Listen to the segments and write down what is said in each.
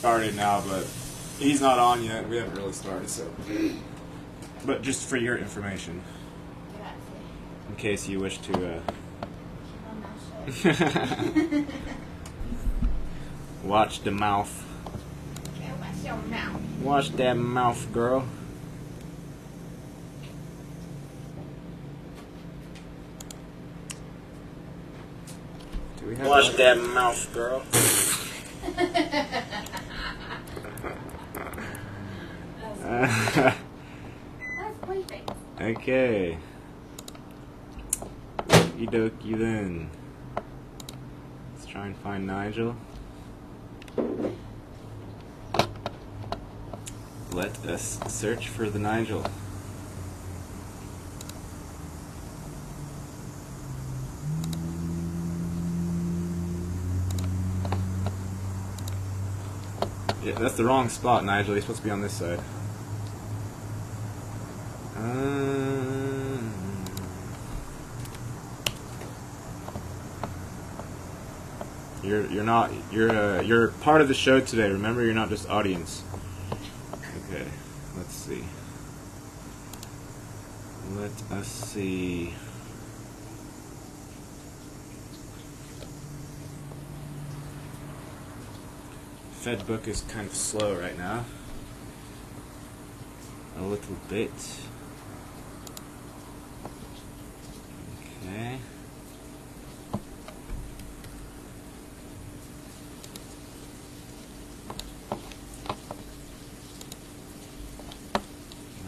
started now, but he's not on yet. We haven't really started, so. But just for your information, in case you wish to watch the mouth. Watch that mouth, girl. Do we have watch that mouth, girl. Okay. Okie dokie then. Let's try and find Nigel. Let us search for the Nigel. Yeah, that's the wrong spot, Nigel. You're supposed to be on this side. You're part of the show today. Remember, you're not just audience. Okay, let's see. Let us see. Fedbook is kind of slow right now. A little bit. Okay.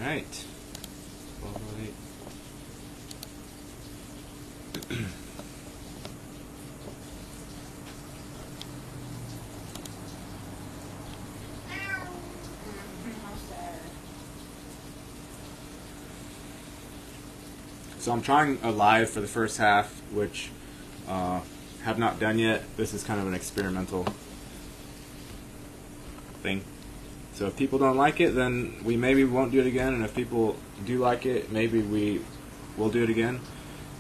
Right. So I'm trying a live for the first half, which have not done yet. This is kind of an experimental thing. So if people don't like it, then we maybe won't do it again. And if people do like it, maybe we will do it again.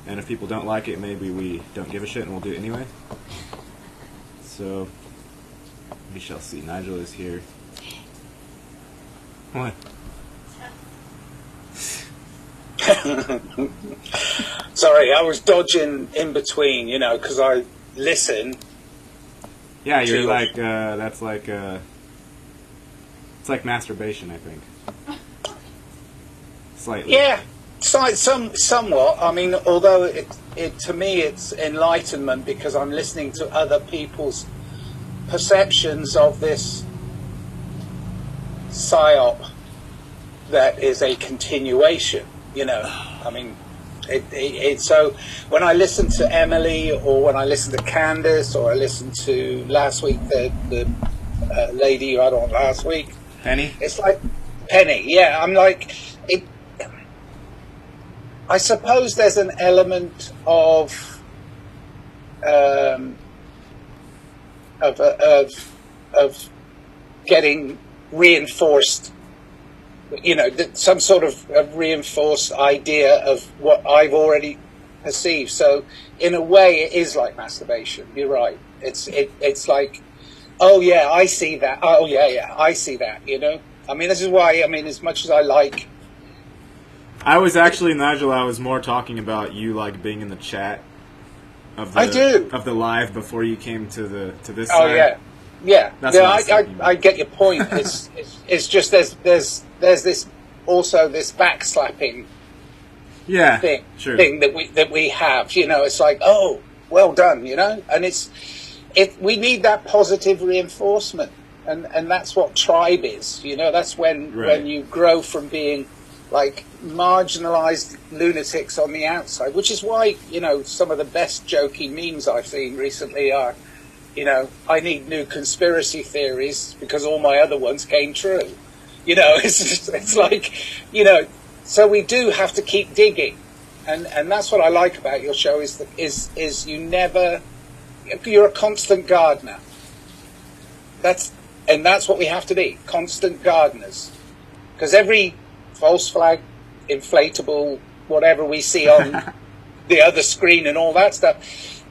And if people don't like it, maybe we don't give a shit and we'll do it anyway. So we shall see. Nigel is here. What? Sorry, I was dodging in between, because I listen. Yeah, you're like, that's like, it's like masturbation, I think. Slightly. Yeah, somewhat. I mean, although it to me it's enlightenment because I'm listening to other people's perceptions of this psyop that is a continuation. I mean, so when I listen to Emily or when I listen to Candace or I listen to last week the lady you had on last week, Penny. It's like Penny. Yeah, I'm like it. I suppose there's an element of getting reinforced. Some sort of a reinforced idea of what I've already perceived. So, in a way, it is like masturbation. You're right. It's like, oh yeah, I see that. Oh yeah, I see that. I mean, this is why. I mean, as much as I like. I was actually, Nigel, I was more talking about you like being in the chat of the of the live before you came to this side. Oh yeah. I get your point. It's just there's this also this backslapping thing that we have. It's like, oh, well done, and we need that positive reinforcement, and that's what tribe is. That's when you grow from being like marginalized lunatics on the outside, which is why some of the best joking memes I've seen recently are, I need new conspiracy theories because all my other ones came true. It's like, so we do have to keep digging, and that's what I like about your show is you're a constant gardener. That's what we have to be, constant gardeners, because every false flag, inflatable, whatever we see on the other screen and all that stuff,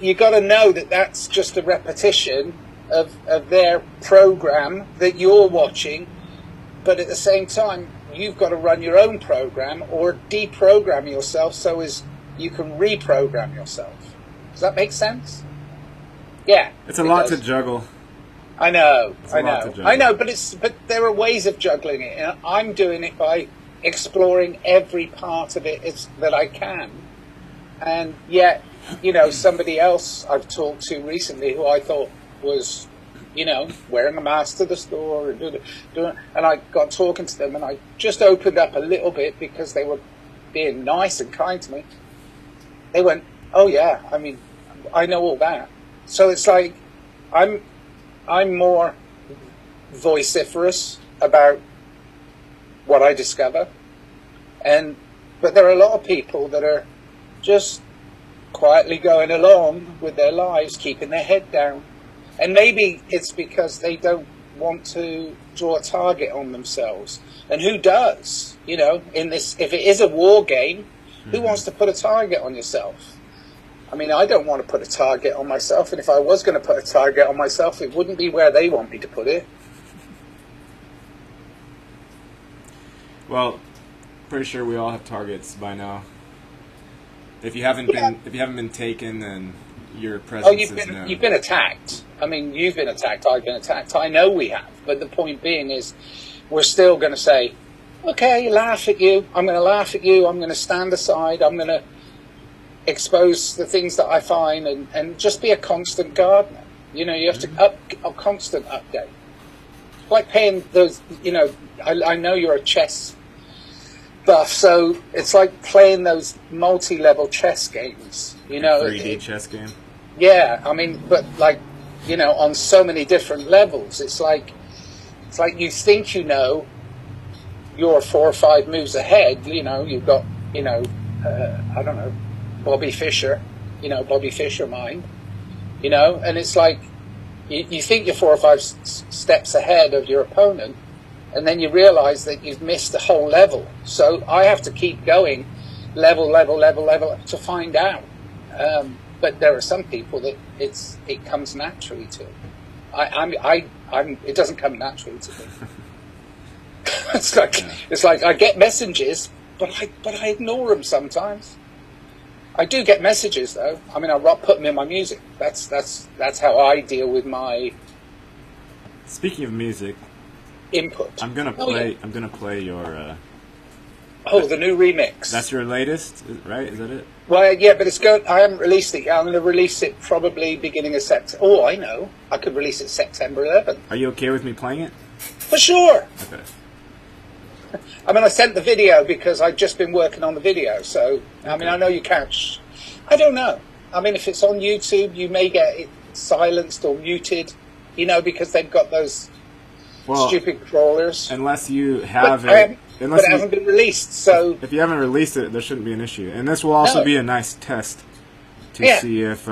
you got to know that that's just a repetition of their program that you're watching, but at the same time, you've got to run your own program or deprogram yourself so as you can reprogram yourself. Does that make sense? Yeah. It's a lot to juggle. I know, but there are ways of juggling it. And I'm doing it by exploring every part of it that I can. And yet, you know, somebody else I've talked to recently who I thought was, you know, wearing a mask to the store and and I got talking to them, and I just opened up a little bit because they were being nice and kind to me. They went, "Oh yeah, I mean, I know all that." So it's like I'm more vociferous about what I discover, but there are a lot of people that are just quietly going along with their lives, keeping their head down. And maybe it's because they don't want to draw a target on themselves. And who does? You know, if it is a war game, who wants to put a target on yourself? I mean, I don't want to put a target on myself, and if I was going to put a target on myself, it wouldn't be where they want me to put it. Well, pretty sure we all have targets by now. If you haven't been taken, then your presence is known. You've been attacked. I mean, you've been attacked. I've been attacked. I know we have. But the point being is, we're still going to say, okay, laugh at you. I'm going to laugh at you. I'm going to stand aside. I'm going to expose the things that I find, and just be a constant gardener. You know, you have to a constant update. Like playing those, you know, I know you're a chess buff, so it's like playing those multi-level chess games, you know. 3D chess game? Yeah, I mean, but like, you know, on so many different levels. It's like you think you know you're 4 or 5 moves ahead, you know, you've got, you know, I don't know, Bobby Fischer mind, you know, and it's like you think you're 4 or 5 steps ahead of your opponent, and then you realize that you've missed the whole level. So I have to keep going level to find out. But there are some people that it comes naturally to. It doesn't come naturally to me. It's like I get messages, but I ignore them sometimes. I do get messages though. I mean, I put them in my music. That's how I deal with my. Speaking of music, input. I'm gonna play your. The new remix. That's your latest, right? Is that it? Well, yeah, but I haven't released it yet. I'm going to release it probably beginning of September. Oh, I know. I could release it September 11th. Are you okay with me playing it? For sure. Okay. I mean, I sent the video because I've just been working on the video. So, I mean, I know you can't. I don't know. I mean, if it's on YouTube, you may get it silenced or muted, you know, because they've got those stupid crawlers. Unless you have it. But it hasn't been released, so. If you haven't released it, there shouldn't be an issue. And this will also be a nice test to see if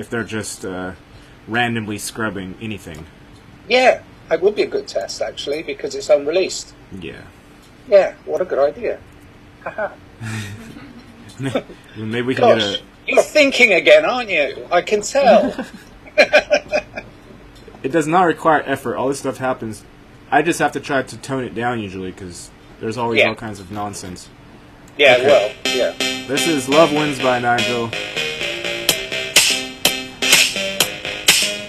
they're just randomly scrubbing anything. Yeah, it would be a good test, actually, because it's unreleased. Yeah. Yeah, what a good idea. Haha. Maybe we can get a... You're thinking again, aren't you? I can tell. It does not require effort. All this stuff happens. I just have to try to tone it down usually, because there's always all kinds of nonsense. Yeah, okay. Well, yeah. This is Love Wins by Nigel.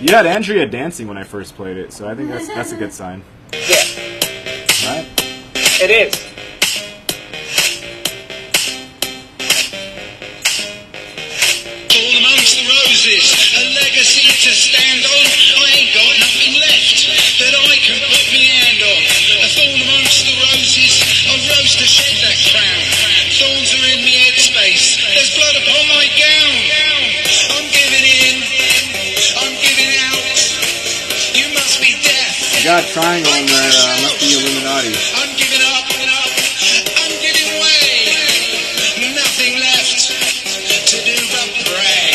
You had Andrea dancing when I first played it, so I think that's a good sign. Yeah. Right? It is. All amongst the roses, a legacy to stand on. I ain't got nothing left that I can put my hand on. A thorn amongst the roses, a rose to shed that crown. Thorns are in my headspace, there's blood upon my gown. I'm giving in, I'm giving out. You must be deaf. I got a triangle in there, must be Illuminati. I'm giving up, I'm giving way. Nothing left to do but pray.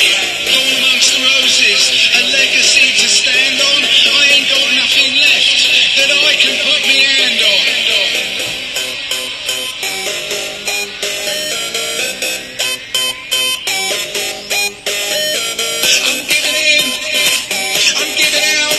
All amongst the roses, a legacy to stand on. I ain't got nothing left that I can put my hand on. I'm giving in, I'm giving out.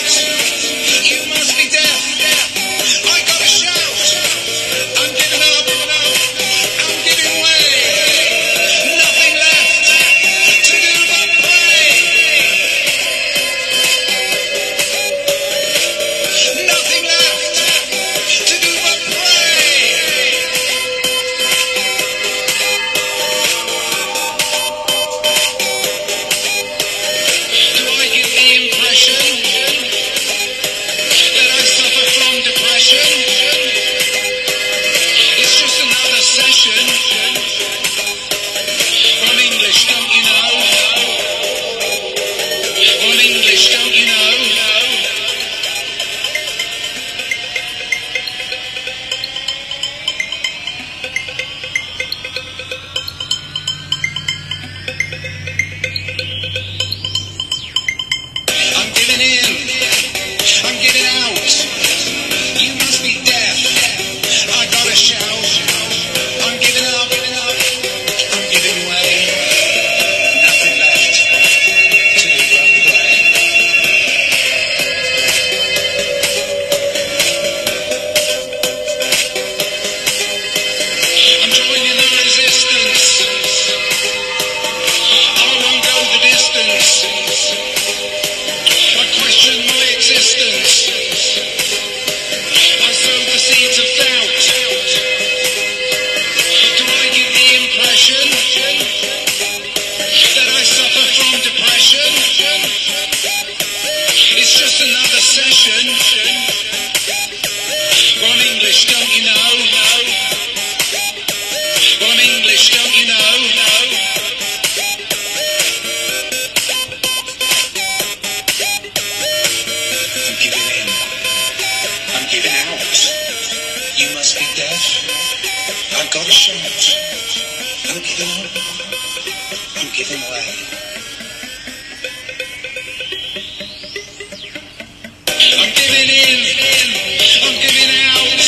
another session. One English, don't you know? One English, don't you know? I'm giving in. I'm giving out. You must be deaf. I've got to shout. I'm giving up. I'm giving away. I'm giving in. I'm giving out.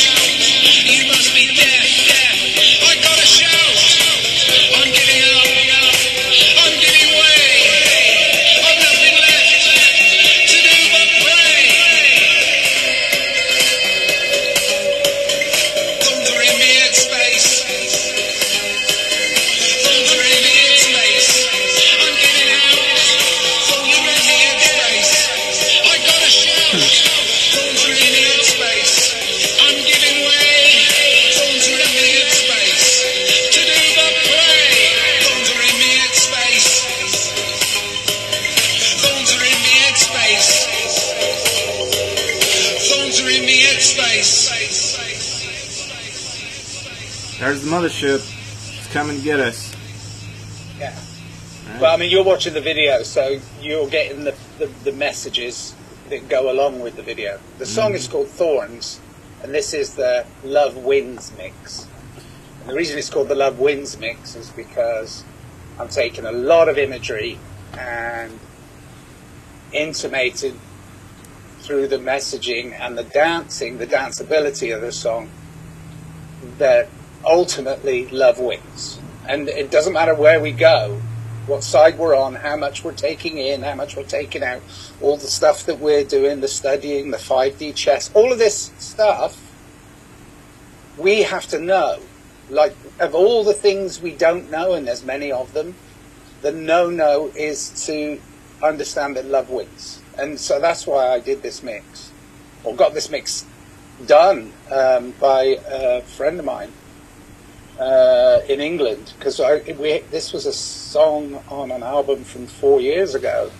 You must be deaf. I gotta shout. I'm giving up. I'm giving way. I've nothing left to do but pray. Thunder in me at space. Thunder in me at space. I'm giving out. Thunder in me at space. I gotta shout. Thunder in me at space. I'm giving way. Thunder in me at space. To do but pray. Thunder in me at space. Thunder in me at space. Thunder in me at space. There's the mothership. It's coming to get us. Yeah. Right? Well, I mean, you're watching the video, so you're getting the messages that go along with the video. The song is called Thorns, and this is the Love Wins mix. And the reason it's called the Love Wins mix is because I'm taking a lot of imagery and intimated through the messaging and the dancing, the danceability of the song, that ultimately love wins. And it doesn't matter where we go, what side we're on, how much we're taking in, how much we're taking out, all the stuff that we're doing, the studying, the 5D chess, all of this stuff, we have to know. Like, of all the things we don't know, and there's many of them, the no-no is to understand that love wins. And so that's why I did this mix, or got this mix done by a friend of mine in England, because this was a song on an album from 4 years ago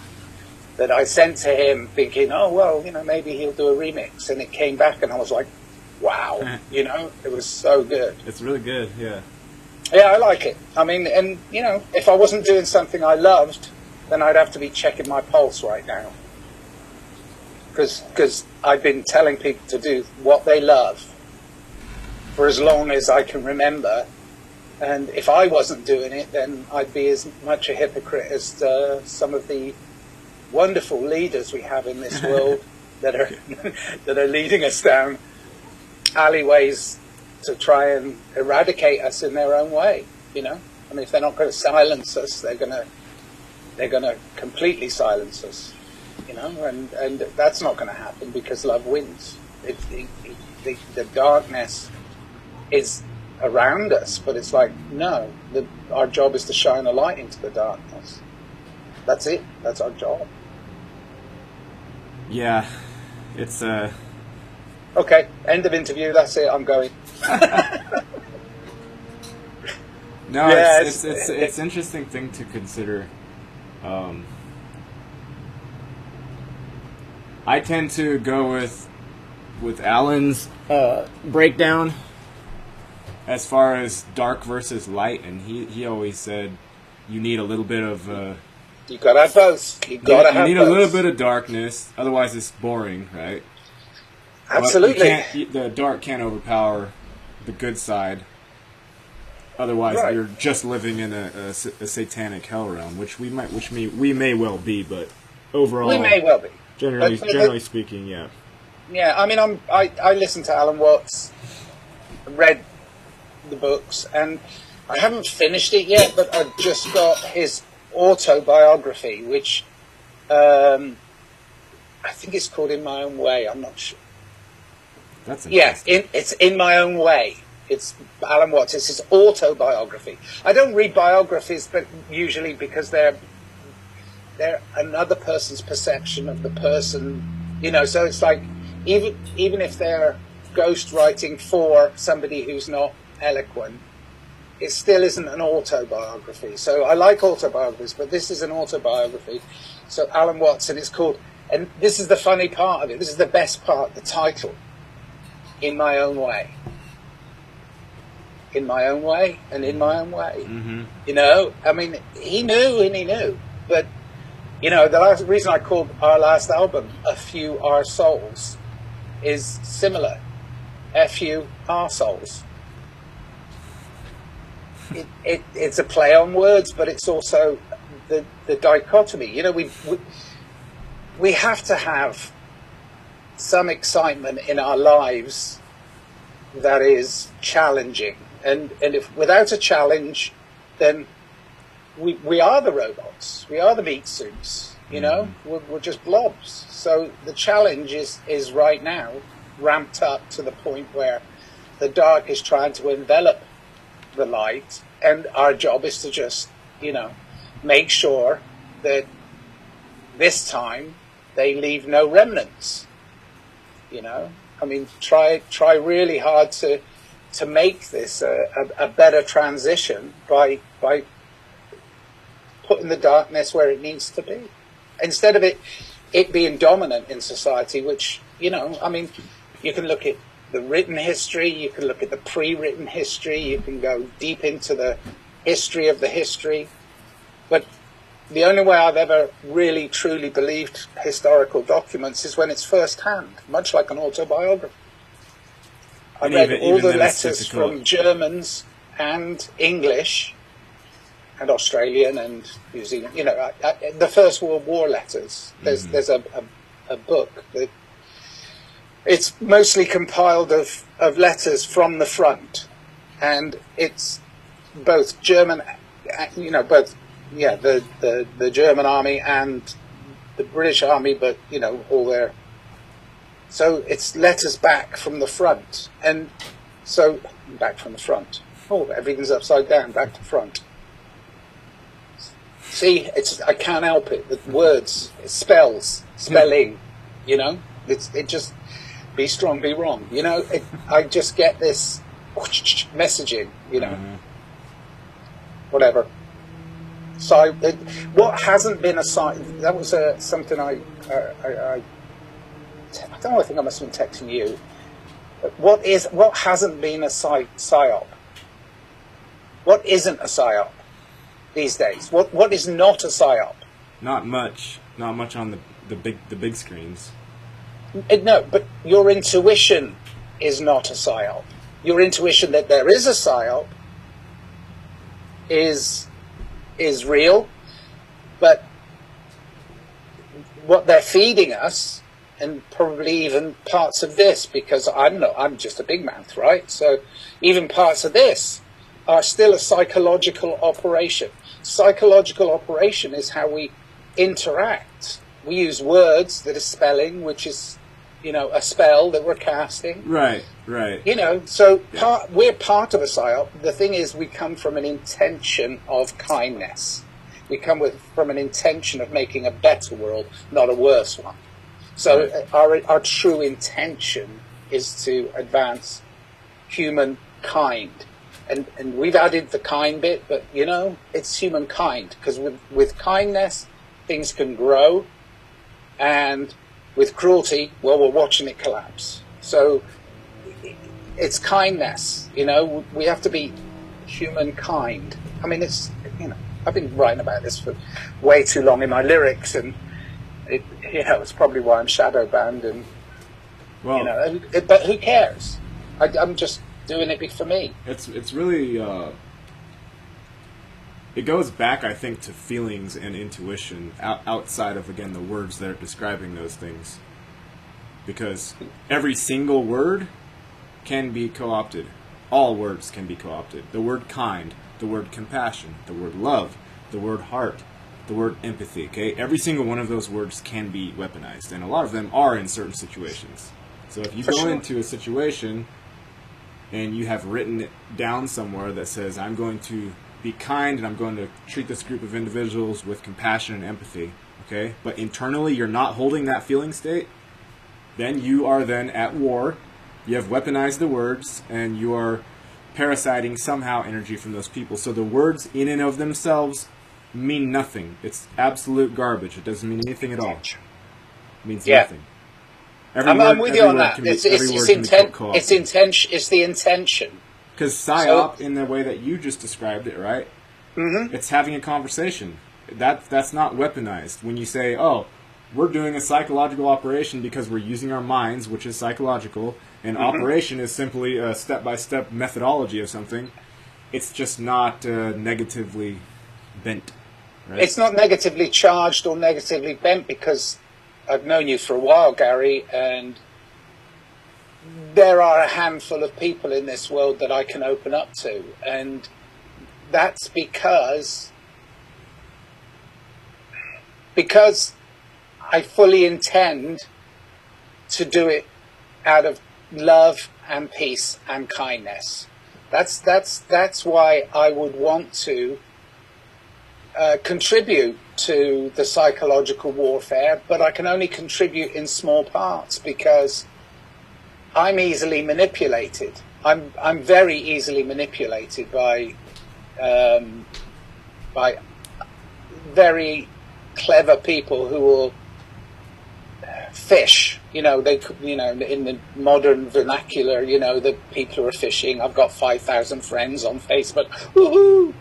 that I sent to him thinking, oh, well, you know, maybe he'll do a remix. And it came back and I was like, wow, you know, it was so good. It's really good, yeah. Yeah, I like it. I mean, and, you know, if I wasn't doing something I loved, then I'd have to be checking my pulse right now. Because I've been telling people to do what they love for as long as I can remember. And if I wasn't doing it, then I'd be as much a hypocrite as some of the wonderful leaders we have in this world that are leading us down alleyways to try and eradicate us in their own way. You know, I mean, if they're not going to silence us, they're going to completely silence us. You know, and that's not going to happen because love wins. The darkness is around us, but it's like, no, our job is to shine a light into the darkness. That's it. That's our job. Yeah, it's Okay, end of interview. That's it. I'm going. No, Yeah, it's interesting thing to consider. I tend to go with Alan's breakdown as far as dark versus light, and he always said you need a little bit of You got to have both. You got to have you need both. a little bit of darkness, otherwise it's boring, right? Absolutely. The dark can't overpower the good side. Otherwise, Right. you're just living in a satanic hell realm, which we may well be, but overall, We may well be. generally speaking, yeah. Yeah, I mean, I listened to Alan Watts, read the books, and I haven't finished it yet, but I've just got his autobiography, which I think it's called In My Own Way. I'm not sure. That's Yeah, it's In My Own Way. It's Alan Watts. It's his autobiography. I don't read biographies, but usually because they're another person's perception of the person, you know. So it's like even if they're ghost writing for somebody who's not eloquent, it still isn't an autobiography. So I like autobiographies, but this is an autobiography. So Alan Watts, and it's called And this is the funny part of it. This is the best part, the title. In my own way. In my own way and in my own way. Mm-hmm. You know, I mean, he knew and he knew. But, you know, the reason I called our last album A Few Our Souls is similar. A few our souls. It's a play on words, but it's also the dichotomy. You know, we have to have some excitement in our lives that is challenging. And if without a challenge, then we are the robots. We are the meat suits. You know, we're just blobs. So the challenge is right now ramped up to the point where the dark is trying to envelop the light, and our job is to just, you know, make sure that this time they leave no remnants. You know, I mean, try really hard to make this a better transition by putting the darkness where it needs to be, instead of it being dominant in society. Which, you know, I mean, you can look at the written history, you can look at the pre-written history, you can go deep into the history of the history. But the only way I've ever really truly believed historical documents is when it's first-hand, much like an autobiography. I read all the letters from Germans and English and Australian and New Zealand. You know, the First World War letters. There's a book that it's mostly compiled of letters from the front, and it's both German, you know, both the German army and the British army, but you know, all their. So it's letters back from the front, and so back from the front. Oh, everything's upside down, back to front. See, I can't help it. The words, it spelling. You know, it just be strong, be wrong. You know, I just get this messaging. You know, whatever. So, what hasn't been a sign? That was something I don't know. I think I must have been texting you. What hasn't been a psyop? What isn't a psyop these days? What is not a psyop? Not much on the big screens. No, but your intuition is not a psyop. Your intuition that there is a psyop is real, but what they're feeding us, and probably even parts of this, because I'm just a big mouth, right? So even parts of this are still a psychological operation. Psychological operation is how we interact. We use words that are spelling, which is, you know, a spell that we're casting. Right. You know, so we're part of a psyop. The thing is, we come from an intention of kindness. We come from an intention of making a better world, not a worse one. So our true intention is to advance humankind. And we've added the kind bit, but, you know, it's humankind. Because with kindness, things can grow. And with cruelty, well, we're watching it collapse. So it's kindness, you know. We have to be humankind. I mean, it's, you know, I've been writing about this for way too long in my lyrics, and it's probably why I'm shadow banned, and you know, but who cares? I'm just doing it for me. It's really it goes back, I think, to feelings and intuition outside of, again, the words that are describing those things, because every single word can be co-opted. All words can be co-opted. The word kind, the word compassion, the word love, the word heart, the word empathy, okay? Every single one of those words can be weaponized, and a lot of them are in certain situations. So if you go into a situation and you have written it down somewhere that says, I'm going to be kind and I'm going to treat this group of individuals with compassion and empathy, okay? But internally you're not holding that feeling state, then you are then at war. You have weaponized the words, and you are parasiting somehow energy from those people. So the words in and of themselves mean nothing. It's absolute garbage. It doesn't mean anything at all. means Yeah. nothing. Every I'm with you every on word that. can be- It's every word can be co-opted. it's intention. It's the intention. Because psyop, in the way that you just described it, right? Mm-hmm. It's having a conversation. That's not weaponized. When you say, "Oh, we're doing a psychological operation because we're using our minds, which is psychological," and operation is simply a step-by-step methodology of something, it's just not negatively bent. Right? It's not negatively charged or negatively bent because I've known you for a while, Gary, and there are a handful of people in this world that I can open up to, and that's because I fully intend to do it out of love and peace and kindness. That's why I would want to contribute to the psychological warfare, but I can only contribute in small parts because I'm easily manipulated. I'm very easily manipulated by very clever people who will fish. You know, in the modern vernacular, the people who are fishing. I've got 5,000 friends on Facebook. Woohoo!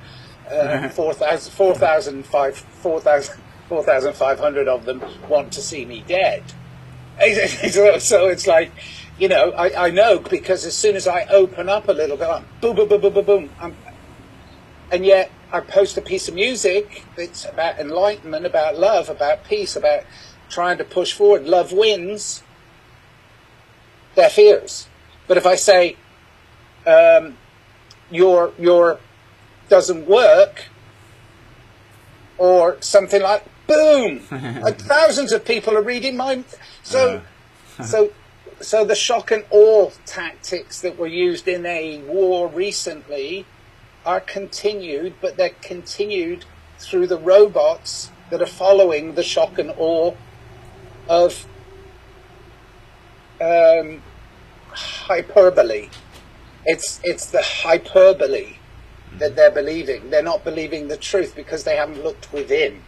4,500 of them want to see me dead. So it's like, I know, because as soon as I open up a little bit, I'm boom, boom, boom, boom, boom, boom. And yet I post a piece of music that's about enlightenment, about love, about peace, about trying to push forward. Love wins. Deaf ears. But if I say, your doesn't work, or something like, boom, thousands of people are reading mine. So the shock and awe tactics that were used in a war recently are continued, but they're continued through the robots that are following the shock and awe of hyperbole. It's the hyperbole that they're believing. They're not believing the truth because they haven't looked within.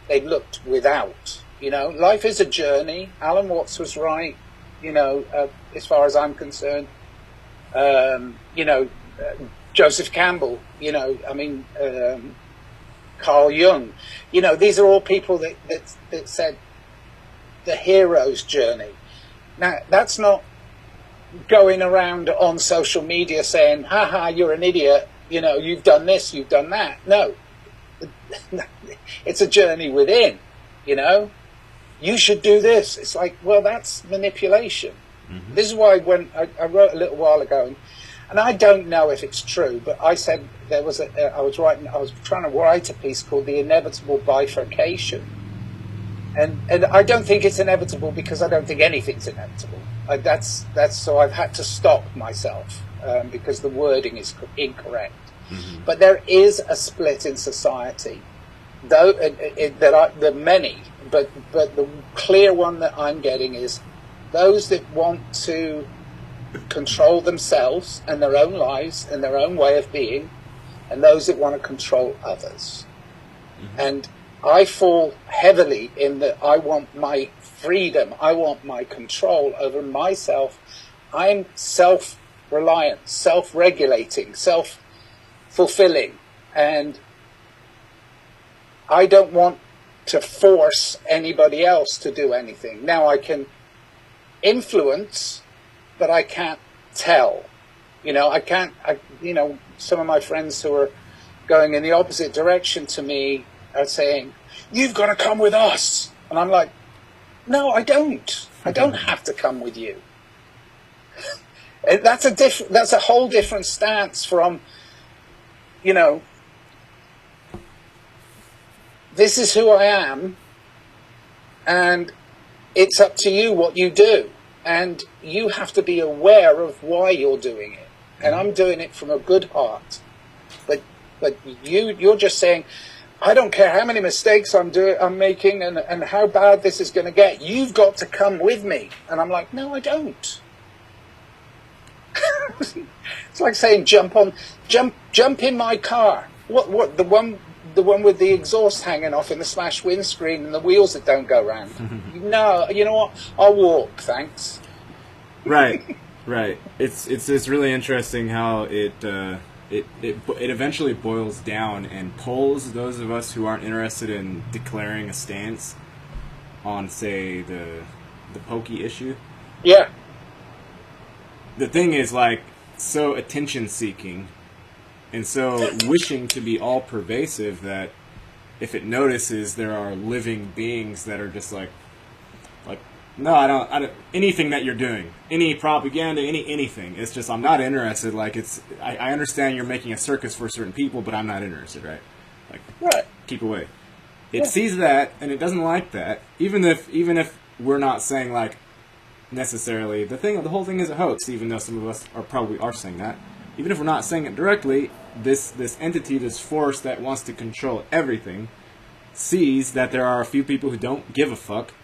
They've looked without. Life is a journey. Alan Watts was right, as far as I'm concerned. Joseph Campbell, Carl Jung. These are all people that said the hero's journey. Now, that's not going around on social media saying, haha, you're an idiot, you've done this, you've done that. No. It's a journey within, You should do this. It's like, well, that's manipulation. Mm-hmm. This is why when I wrote a little while ago, and I don't know if it's true, but I said I was trying to write a piece called The Inevitable Bifurcation. And I don't think it's inevitable because I don't think anything's inevitable. So I've had to stop myself because the wording is incorrect. Mm-hmm. But there is a split in society, though there are many. But the clear one that I'm getting is those that want to control themselves and their own lives and their own way of being, and those that want to control others. Mm-hmm. And I fall heavily in that I want my freedom, I want my control over myself. I'm self-reliant, self-regulating, self-fulfilling, and I don't want to force anybody else to do anything. Now I can influence, but I can't tell. Some of my friends who are going in the opposite direction to me are saying, you've got to come with us. And I'm like, no, I don't. I don't have to come with you. That's a whole different stance from, this is who I am, and it's up to you what you do. And you have to be aware of why you're doing it. And I'm doing it from a good heart. But you're just saying, I don't care how many mistakes I'm making and how bad this is going to get. You've got to come with me. And I'm like, no, I don't. It's like saying jump in my car. What the the one with the exhaust hanging off and the smashed windscreen and the wheels that don't go round. No, you know what? I'll walk, thanks. Right. It's really interesting how it eventually boils down and pulls those of us who aren't interested in declaring a stance on, say, the pokey issue. Yeah. The thing is, like, so attention-seeking and so wishing to be all-pervasive that if it notices there are living beings that are just like, no, I don't, anything that you're doing, any propaganda, anything, it's just, I'm not interested. Like, I understand you're making a circus for certain people, but I'm not interested, right? Like, right. Keep away. It sees that, and it doesn't like that, even if we're not saying, like, necessarily, the whole thing is a hoax, even though some of us are saying that. Even if we're not saying it directly, this entity, this force that wants to control everything, sees that there are a few people who don't give a fuck,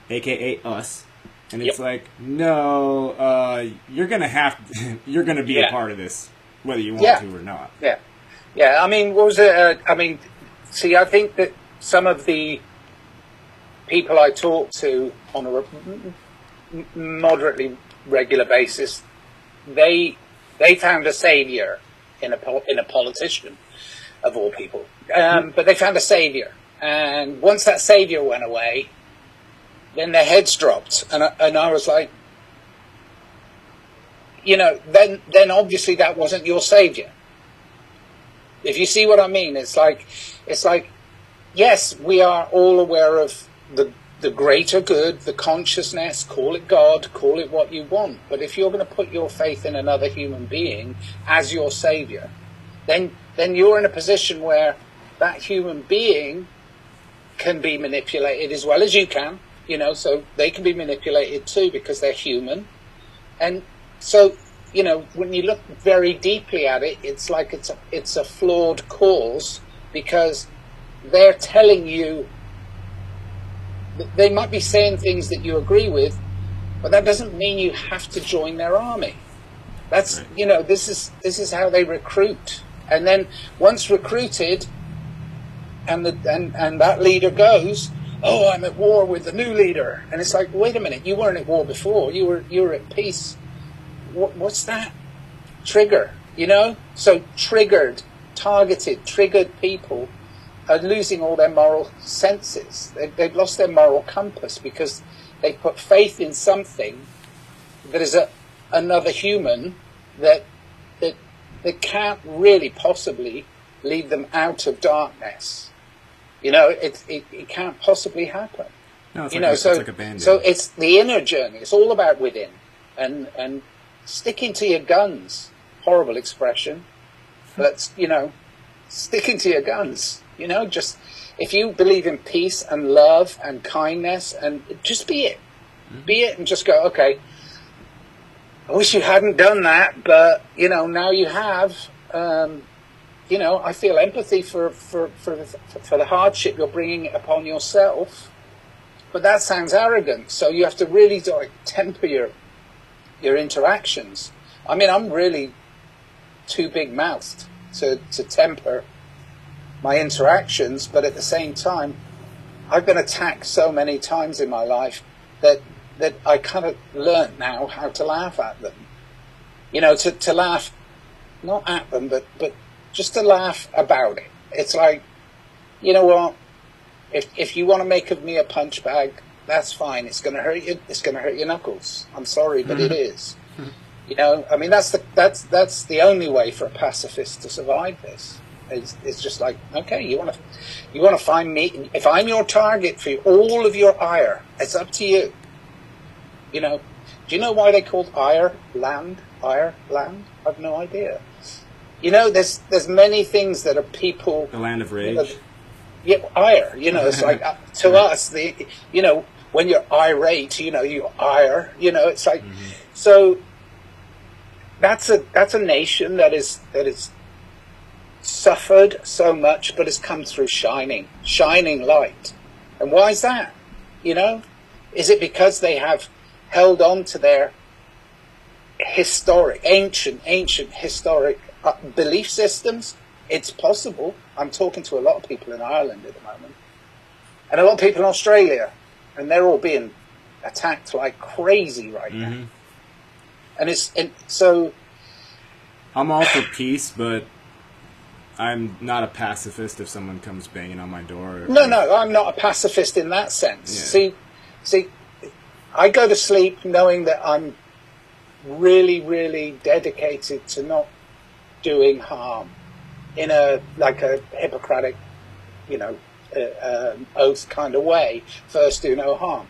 aka us, and it's like, no, you're gonna be a part of this, whether you want to or not. Yeah. I mean, what was it? See, I think that some of the people I talk to on a moderately regular basis, they found a savior in a politician, of all people, but they found a savior, and once that savior went away, then their heads dropped, and I was like, then obviously that wasn't your savior. If you see what I mean, it's like, yes, we are all aware of the greater good, the consciousness, call it God, call it what you want, but if you're going to put your faith in another human being as your savior, then you're in a position where that human being can be manipulated as well as you can. So they can be manipulated too because they're human. And so, when you look very deeply at it, it's like it's a flawed cause, because they're telling you, they might be saying things that you agree with, but that doesn't mean you have to join their army. That's, right. This is how they recruit. And then once recruited, and that leader goes, oh, I'm at war with the new leader. And it's like, wait a minute, you weren't at war before. You were at peace. What's that? Trigger, So triggered people are losing all their moral senses. They've lost their moral compass because they put faith in something that is another human that can't really possibly lead them out of darkness. It can't possibly happen. No, it's like a Band-Aid. So it's the inner journey. It's all about within, and sticking to your guns. Horrible expression, but sticking to your guns. Just if you believe in peace and love and kindness, and just be it, and just go. Okay, I wish you hadn't done that, but now you have. I feel empathy for the hardship you're bringing upon yourself, but that sounds arrogant. So you have to really temper your interactions. I mean, I'm really too big-mouthed to temper my interactions, but at the same time, I've been attacked so many times in my life that I kind of learned now how to laugh at them. To laugh, not at them, but just to laugh about it. It's like, you know what? If you want to make of me a punch bag, that's fine. It's going to hurt you. It's going to hurt your knuckles. I'm sorry, but it is. I mean, that's the only way for a pacifist to survive this. It's just like, okay, you want to find me. If I'm your target for all of your ire, it's up to you. Do you know why they called Ireland? I've no idea. There's many things that are people. The land of rage. Ire. It's like to us, when you're irate, you ire. It's like so. That's a nation that is suffered so much, but has come through shining light. And why is that? Is it because they have held on to their ancient historic belief systems? it's possible. I'm talking to a lot of people in Ireland at the moment, and a lot of people in Australia, and they're all being attacked like crazy right now. And so I'm all for peace, but I'm not a pacifist if someone comes banging on my door. No, I'm not a pacifist in that sense. Yeah. See, I go to sleep knowing that I'm really, really dedicated to not doing harm in a Hippocratic, oath kind of way. First, do no harm.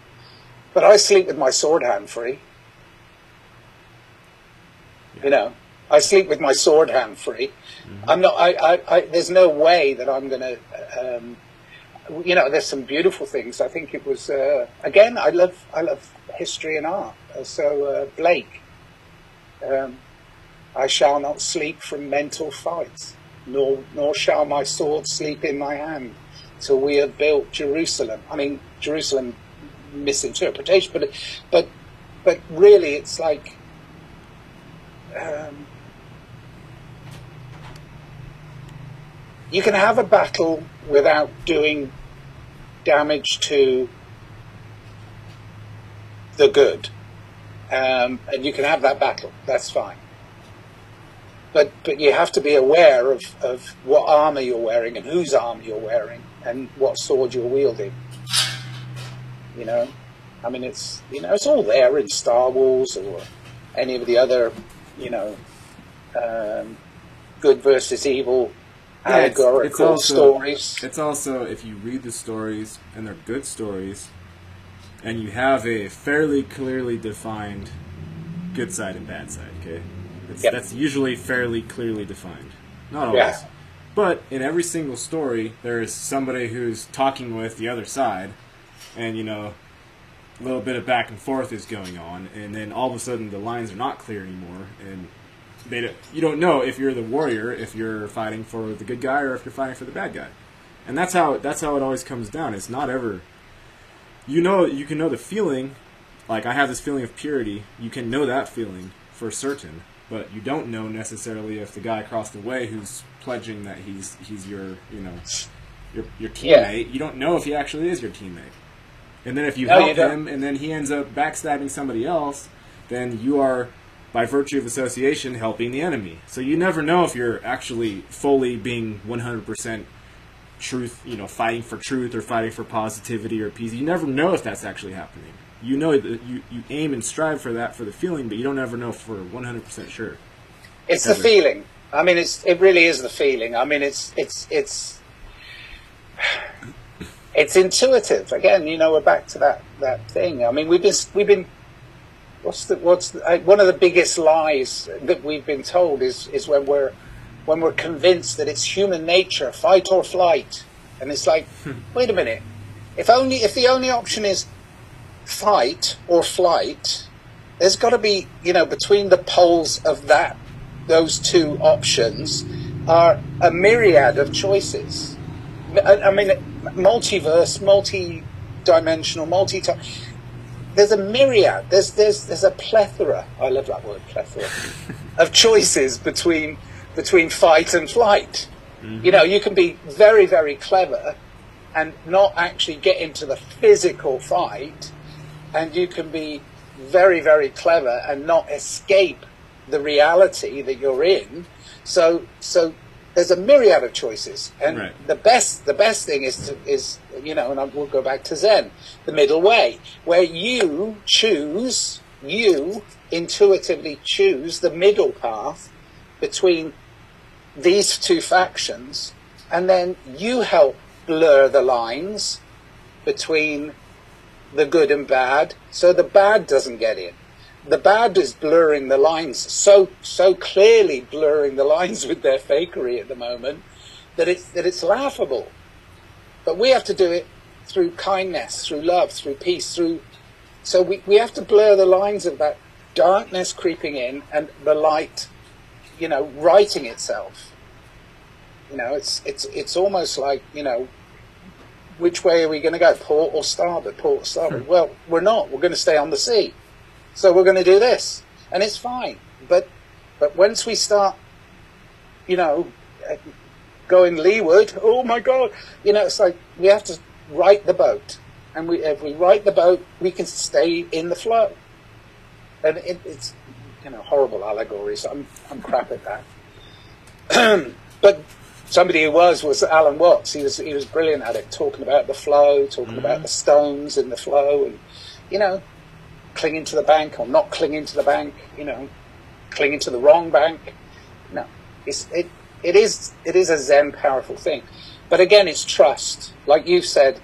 But I sleep with my sword hand free. Yeah. I sleep with my sword hand free. I'm not. There's no way that I'm going to. There's some beautiful things. I think it was again. I love history and art. So Blake. I shall not sleep from mental fights, nor shall my sword sleep in my hand, till we have built Jerusalem. I mean, Jerusalem, misinterpretation, but really, it's like. You can have a battle without doing damage to the good, and you can have that battle. That's fine. But you have to be aware of what armor you're wearing and whose armor you're wearing and what sword you're wielding. I mean, it's all there in Star Wars or any of the other, good versus evil. Allegorical stories. It's also, if you read the stories, and they're good stories, and you have a fairly clearly defined good side and bad side, okay? That's usually fairly clearly defined. Not always. Yeah. But in every single story, there is somebody who's talking with the other side, and, a little bit of back and forth is going on, and then all of a sudden the lines are not clear anymore, and you don't know if you're the warrior, if you're fighting for the good guy, or if you're fighting for the bad guy. And that's how it always comes down. It's not ever... you can know the feeling, like I have this feeling of purity, you can know that feeling for certain, but you don't know necessarily if the guy across the way who's pledging that he's your teammate, you don't know if he actually is your teammate. And then if you help him, and then he ends up backstabbing somebody else, then you are, by virtue of association, helping the enemy. So you never know if you're actually fully being 100% truth, fighting for truth or fighting for positivity or peace. You never know if that's actually happening. You know that you aim and strive for that, for the feeling, but you don't ever know for 100% sure. It's the feeling. I mean, it really is the feeling. I mean, it's intuitive. Again, we're back to that thing. I mean, we've been. What's one of the biggest lies that we've been told is when we're convinced that it's human nature, fight or flight, and it's like, wait a minute, if the only option is fight or flight, there's got to be between the poles of those two options are a myriad of choices. I mean, multiverse, multi-dimensional, there's a myriad. There's a plethora. I love that word, plethora, of choices between fight and flight. Mm-hmm. You can be very, very clever and not actually get into the physical fight, and you can be very, very clever and not escape the reality that you're in. So there's a myriad of choices, and right. the best thing is and we'll go back to Zen, the middle way, where you intuitively choose the middle path between these two factions, and then you help blur the lines between the good and bad, so the bad doesn't get in. The bad is blurring the lines, so clearly blurring the lines with their fakery at the moment that it's laughable. But we have to do it through kindness, through love, through peace, so we have to blur the lines of that darkness creeping in and the light, righting itself. It's almost like, which way are we going to go? Port or starboard? Port or starboard? Well, we're not. We're going to stay on the sea. So we're going to do this, and it's fine. But once we start, going leeward. Oh my God. You know, it's like we have to right the boat. And if we right the boat, we can stay in the flow. And it's, you know, horrible allegories. I'm crap at that. But somebody who was Alan Watts. He was brilliant at it, talking about the flow, talking about the stones in the flow, and, you know, clinging to the bank or not clinging to the bank, you know, clinging to the wrong bank. No, it is a Zen powerful thing. But again, it's trust. Like you've said,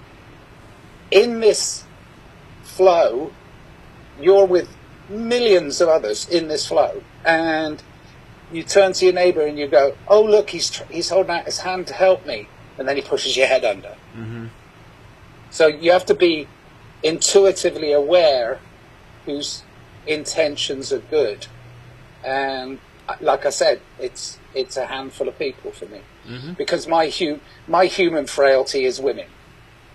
in this flow, you're with millions of others in this flow, and you turn to your neighbour and you go, "Oh, look, he's holding out his hand to help me," and then he pushes your head under. Mm-hmm. So you have to be intuitively aware whose intentions are good, and like I said, it's a handful of people for me, because my human frailty is women.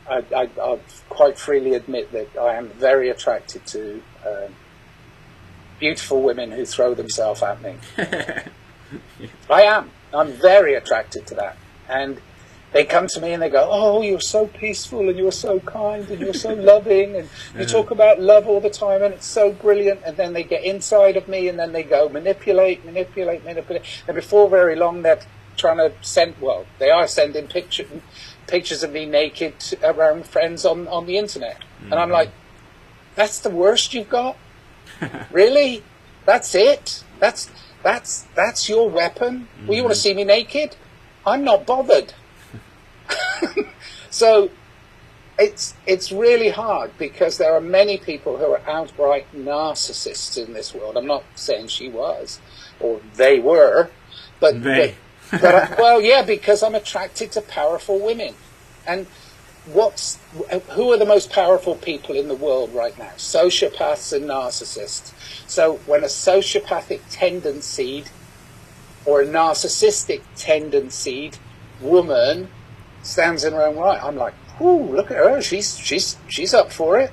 I'll quite freely admit that I am very attracted to beautiful women who throw themselves at me. I am. I'm very attracted to that. And they come to me and they go, "Oh, you're so peaceful and you're so kind and you're so loving and you talk about love all the time and it's so brilliant." And then they get inside of me and then they go manipulate. And before very long they're trying to they are sending pictures of me naked around friends on the internet. And I'm like, that's the worst you've got? Really? That's it? That's your weapon? Well, you want to see me naked? I'm not bothered. So it's really hard, because there are many people who are outright narcissists in this world. I'm not saying she was or they were, but well, yeah, because I'm attracted to powerful women. And who are the most powerful people in the world right now? Sociopaths and narcissists. So when a sociopathic tendency or a narcissistic tendency woman stands in her own right, I'm like, "Ooh, look at her, she's up for it."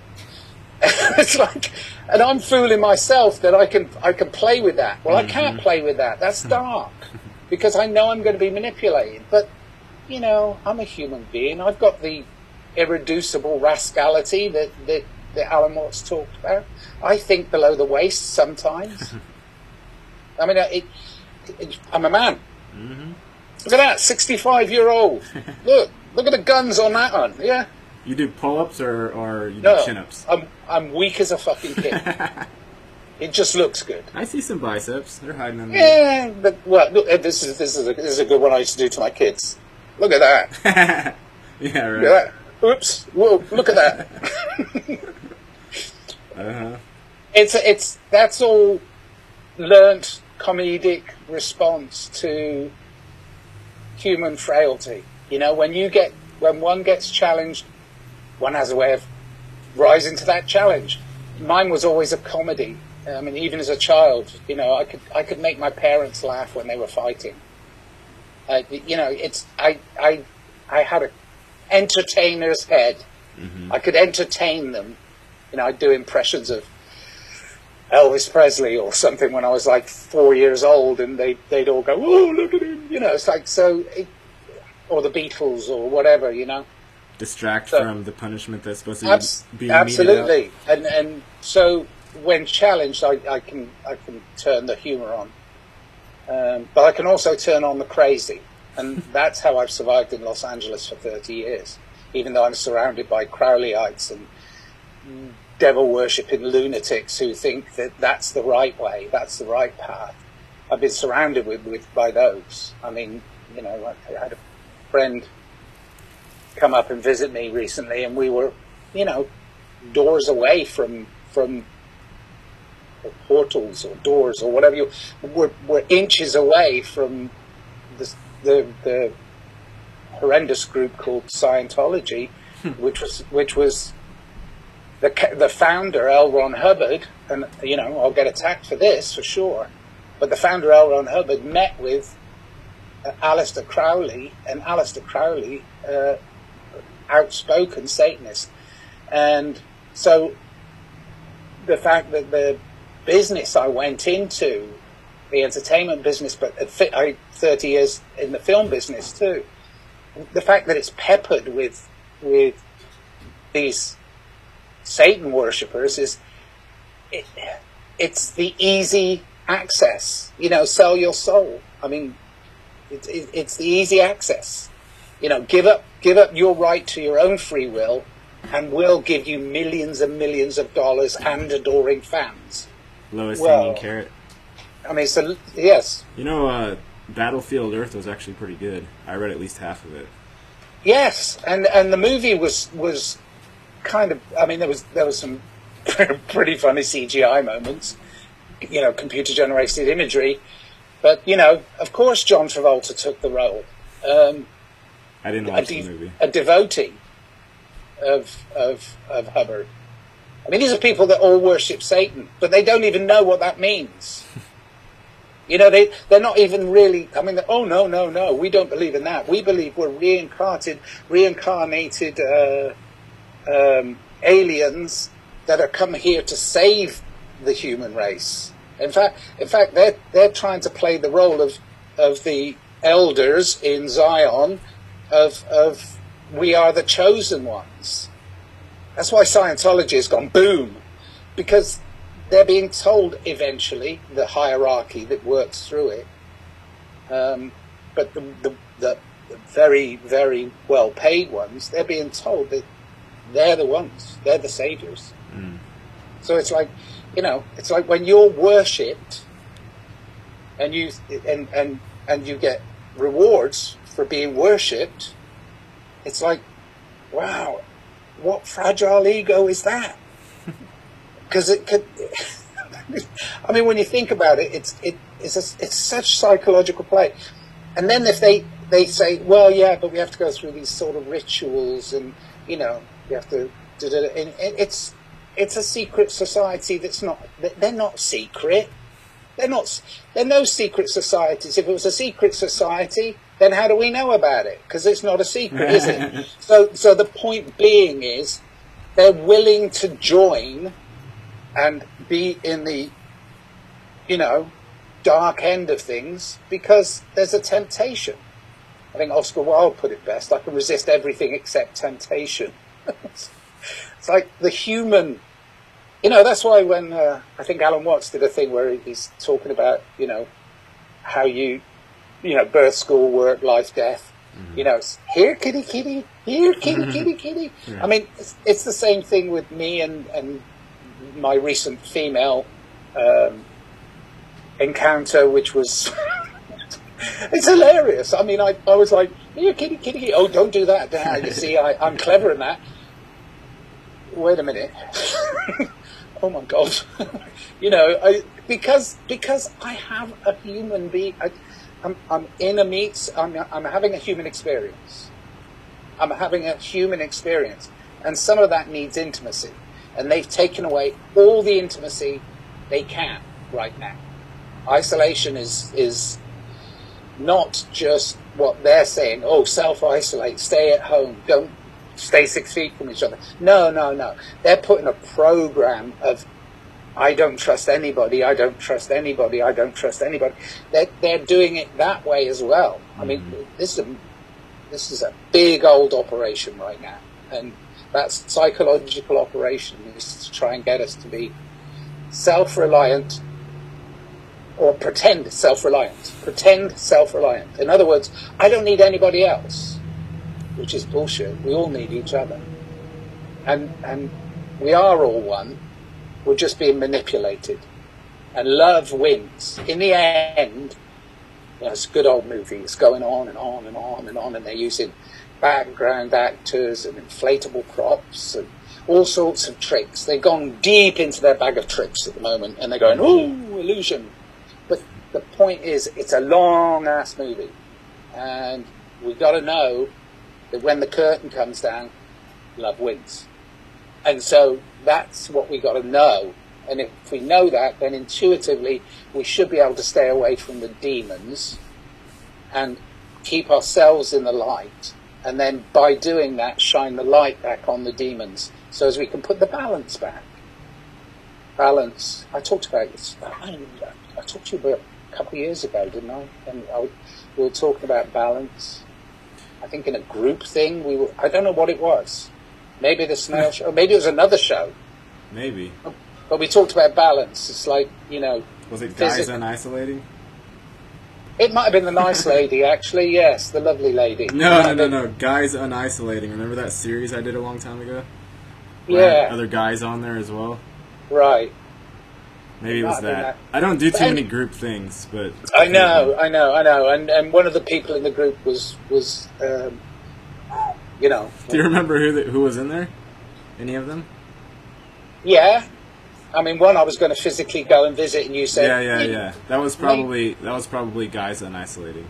It's like, and I'm fooling myself that I can play with that. Well, I can't play with that. That's dark, because I know I'm going to be manipulated. But, you know, I'm a human being. I've got the irreducible rascality that Alan Watts talked about. I think below the waist sometimes. I mean, I'm a man. Look at that, 65-year-old. Look at the guns on that one. Yeah. You do pull-ups or you do chin-ups? I'm weak as a fucking kid. It just looks good. I see some biceps. They're hiding under. Yeah, but well, look, this is a good one I used to do to my kids. Look at that. Yeah, right. Look at that. Oops! Whoa! Look at that. That's all learnt comedic response to human frailty. You know, when one gets challenged, one has a way of rising to that challenge. Mine was always a comedy. I mean, even as a child, you know, I could make my parents laugh when they were fighting. You know, I had a entertainer's head. I could entertain them. You know, I'd do impressions of Elvis Presley or something when I was like 4 years old, and they'd all go, "Oh, look at him!" You know, it's like or the Beatles or whatever. You know, distract from the punishment that's supposed to be absolutely. And so when challenged, I can turn the humour on, but I can also turn on the crazy. And that's how I've survived in Los Angeles for 30 years, even though I'm surrounded by Crowleyites and devil-worshipping lunatics who think that that's the right way, that's the right path. I've been surrounded by those. I mean, you know, I had a friend come up and visit me recently, and we were, you know, doors away from portals or doors or whatever. We're inches away from the horrendous group called Scientology, which was the founder, L. Ron Hubbard, and, you know, I'll get attacked for this for sure, but the founder, L. Ron Hubbard, met with Aleister Crowley, and Aleister Crowley, outspoken Satanist. And so the fact that the business I went into the entertainment business, but 30 years in the film business too. The fact that it's peppered with these Satan worshippers it's the easy access. Sell your soul. I mean, it's the easy access. Give up your right to your own free will, and we'll give you millions and millions of dollars and adoring fans. Lowest hanging carrot. I mean, so yes. Battlefield Earth was actually pretty good. I read at least half of it. Yes, and the movie was kind of. I mean, there was some pretty funny CGI moments. Computer generated imagery, but of course, John Travolta took the role. I didn't watch the movie. A devotee of Hubbard. I mean, these are people that all worship Satan, but they don't even know what that means. They're not even really. I mean, oh no, we don't believe in that. We believe we're reincarnated aliens that are come here to save the human race. In fact, they're trying to play the role of the elders in Zion, of we are the chosen ones. That's why Scientology has gone boom, because they're being told eventually, the hierarchy that works through it, but the very, very well-paid ones, they're being told that they're the ones, they're the saviors. Mm. So it's like, it's like when you're worshipped and you get rewards for being worshipped, it's like, wow, what fragile ego is that? Because it could. I mean, when you think about it, it's such psychological play. And then if they say, well, yeah, but we have to go through these sort of rituals, and you have to. It's a secret society that's not. They're not secret. They're no secret societies. If it was a secret society, then how do we know about it? Because it's not a secret, is it? So the point being is, they're willing to join and be in the, dark end of things because there's a temptation. I think Oscar Wilde put it best: I can resist everything except temptation. It's like the human. That's why when I think Alan Watts did a thing where he's talking about, how birth, school, work, life, death. Mm-hmm. It's here, kitty, kitty, here, kitty, kitty, kitty. Yeah. I mean, it's the same thing with me and my recent female encounter, which was it's hilarious. I mean, I was like, here, kitty, kitty, kitty. Oh, don't do that. You see, I'm clever in that. Wait a minute. Oh my God. Because I have a human being. I'm in a meet. I'm having a human experience. I'm having a human experience, and some of that needs intimacy, and they've taken away all the intimacy they can right now. Isolation is not just what they're saying. Oh, self-isolate, stay at home, don't stay 6 feet from each other. No. They're putting a program of I don't trust anybody, I don't trust anybody, I don't trust anybody. They're doing it that way as well. I mean, this is a big old operation right now, and that psychological operation is to try and get us to be self-reliant, or pretend self-reliant. In other words, I don't need anybody else, which is bullshit. We all need each other, and we are all one. We're just being manipulated, and love wins. In the end, it's a good old movie. It's going on and on and on and on, and they're using background actors and inflatable props and all sorts of tricks. They've gone deep into their bag of tricks at the moment, and they're going, ooh, illusion. But the point is, it's a long-ass movie, and we've got to know that when the curtain comes down, love wins. And so that's what we got to know. And if we know that, then intuitively we should be able to stay away from the demons and keep ourselves in the light. And then by doing that, shine the light back on the demons, so as we can put the balance back. Balance. I talked about this. I talked to you couple of years ago, didn't I? And we were talking about balance. I think in a group thing, I don't know what it was. Maybe the snail show, or maybe it was another show. Maybe. But we talked about balance. It's like, Was it Guys Unisolating? It might have been the nice lady, actually. Yes, the lovely lady. No. Guys Unisolating. Remember that series I did a long time ago? Yeah. Other guys on there as well? Right. Maybe it was that. I don't do too many group things, but... I know. And one of the people in the group was Do you remember who was in there? Any of them? Yeah. I mean, one I was going to physically go and visit, and you said... Yeah. That was probably Guys Unisolating.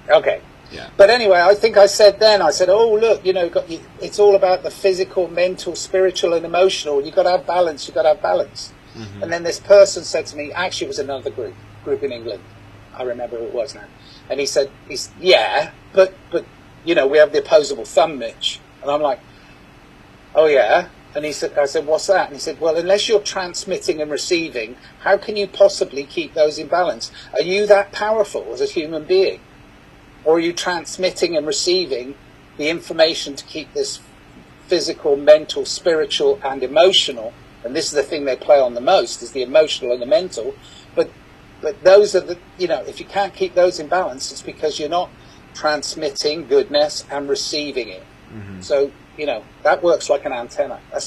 Okay. Yeah. But anyway, I think I said, oh, look, it's all about the physical, mental, spiritual, and emotional. You've got to have balance. Mm-hmm. And then this person said to me, actually, it was another group in England. I remember who it was now. And he said, yeah, but we have the opposable thumb, Mitch. And I'm like, oh, yeah. And I said, what's that? And he said, well, unless you're transmitting and receiving, how can you possibly keep those in balance? Are you that powerful as a human being? Or are you transmitting and receiving the information to keep this physical, mental, spiritual, and emotional? And this is the thing they play on the most, is the emotional and the mental. But those are if you can't keep those in balance, it's because you're not transmitting goodness and receiving it. Mm-hmm. So, that works like an antenna. I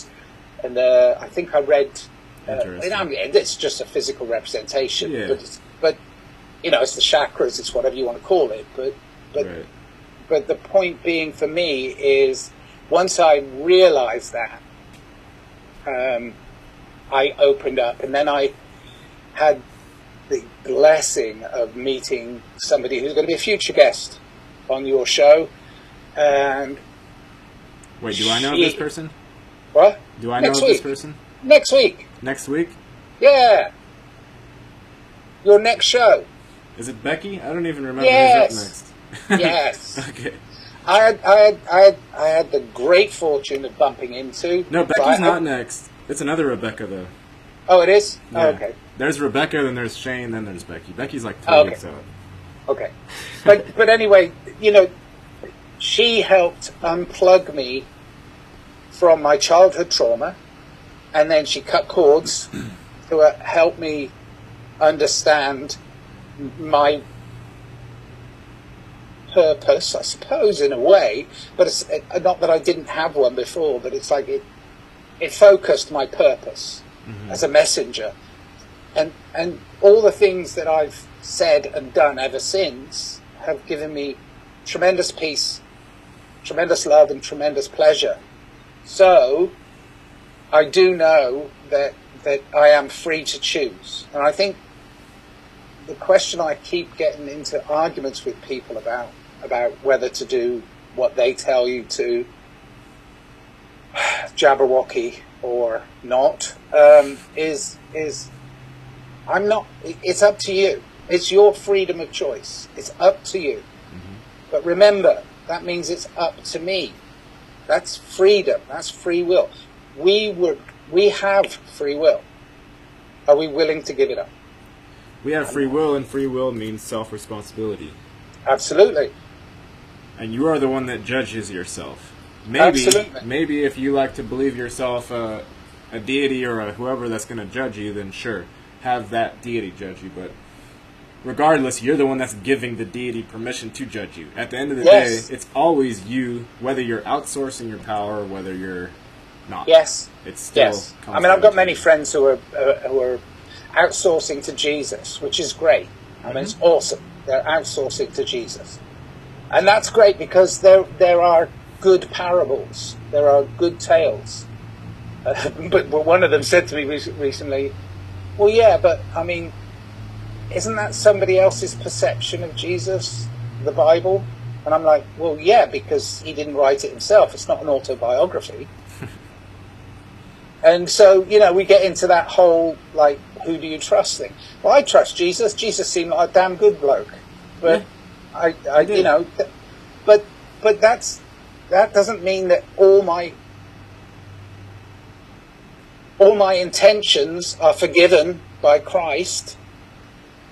think I read, it's just a physical representation, yeah. but it's the chakras, it's whatever you want to call it. But the point being for me is, once I realized that, I opened up, and then I had the blessing of meeting somebody who's going to be a future guest on your show. And wait, do I know this person? What? Do I know this person? Next week. Next week? Yeah. Your next show. Is it Becky? I don't even remember who's up next. Yes. Okay. I had the great fortune of bumping into. No, Becky's not next. It's another Rebecca, though. Oh, it is? Yeah. Oh, okay. There's Rebecca, then there's Shane, then there's Becky. Becky's like 3 weeks out. Okay. But anyway, she helped unplug me from my childhood trauma, and then she cut cords to help me understand my purpose, I suppose, in a way. But it's not that I didn't have one before, but it's like it focused my purpose as a messenger. And all the things that I've said and done ever since have given me tremendous peace, tremendous love, and tremendous pleasure. So I do know that I am free to choose. And I think the question I keep getting into arguments with people about whether to do what they tell you to, Jabberwocky or not, is I'm not. It's up to you. It's your freedom of choice. It's up to you. Mm-hmm. But remember, that means it's up to me. That's freedom. That's free will. We have free will. Are we willing to give it up? We have free will, and free will means self-responsibility. Absolutely. And you are the one that judges yourself. Maybe if you like to believe yourself a deity or whoever that's going to judge you, then sure, have that deity judge you. But regardless, you're the one that's giving the deity permission to judge you. At the end of the day, it's always you, whether you're outsourcing your power or whether you're not. Yes. It's still. I mean, I've got many friends who are outsourcing to Jesus, which is great. I mean, it's awesome. They're outsourcing to Jesus. And that's great because there are good parables. There are good tales. But one of them said to me recently, well, yeah, but, I mean, isn't that somebody else's perception of Jesus, the Bible? And I'm like, well, yeah, because he didn't write it himself. It's not an autobiography. And so, we get into that whole, like, who do you trust thing? Well, I trust Jesus. Jesus seemed like a damn good bloke. But, yeah, but that doesn't mean that all my intentions are forgiven by Christ.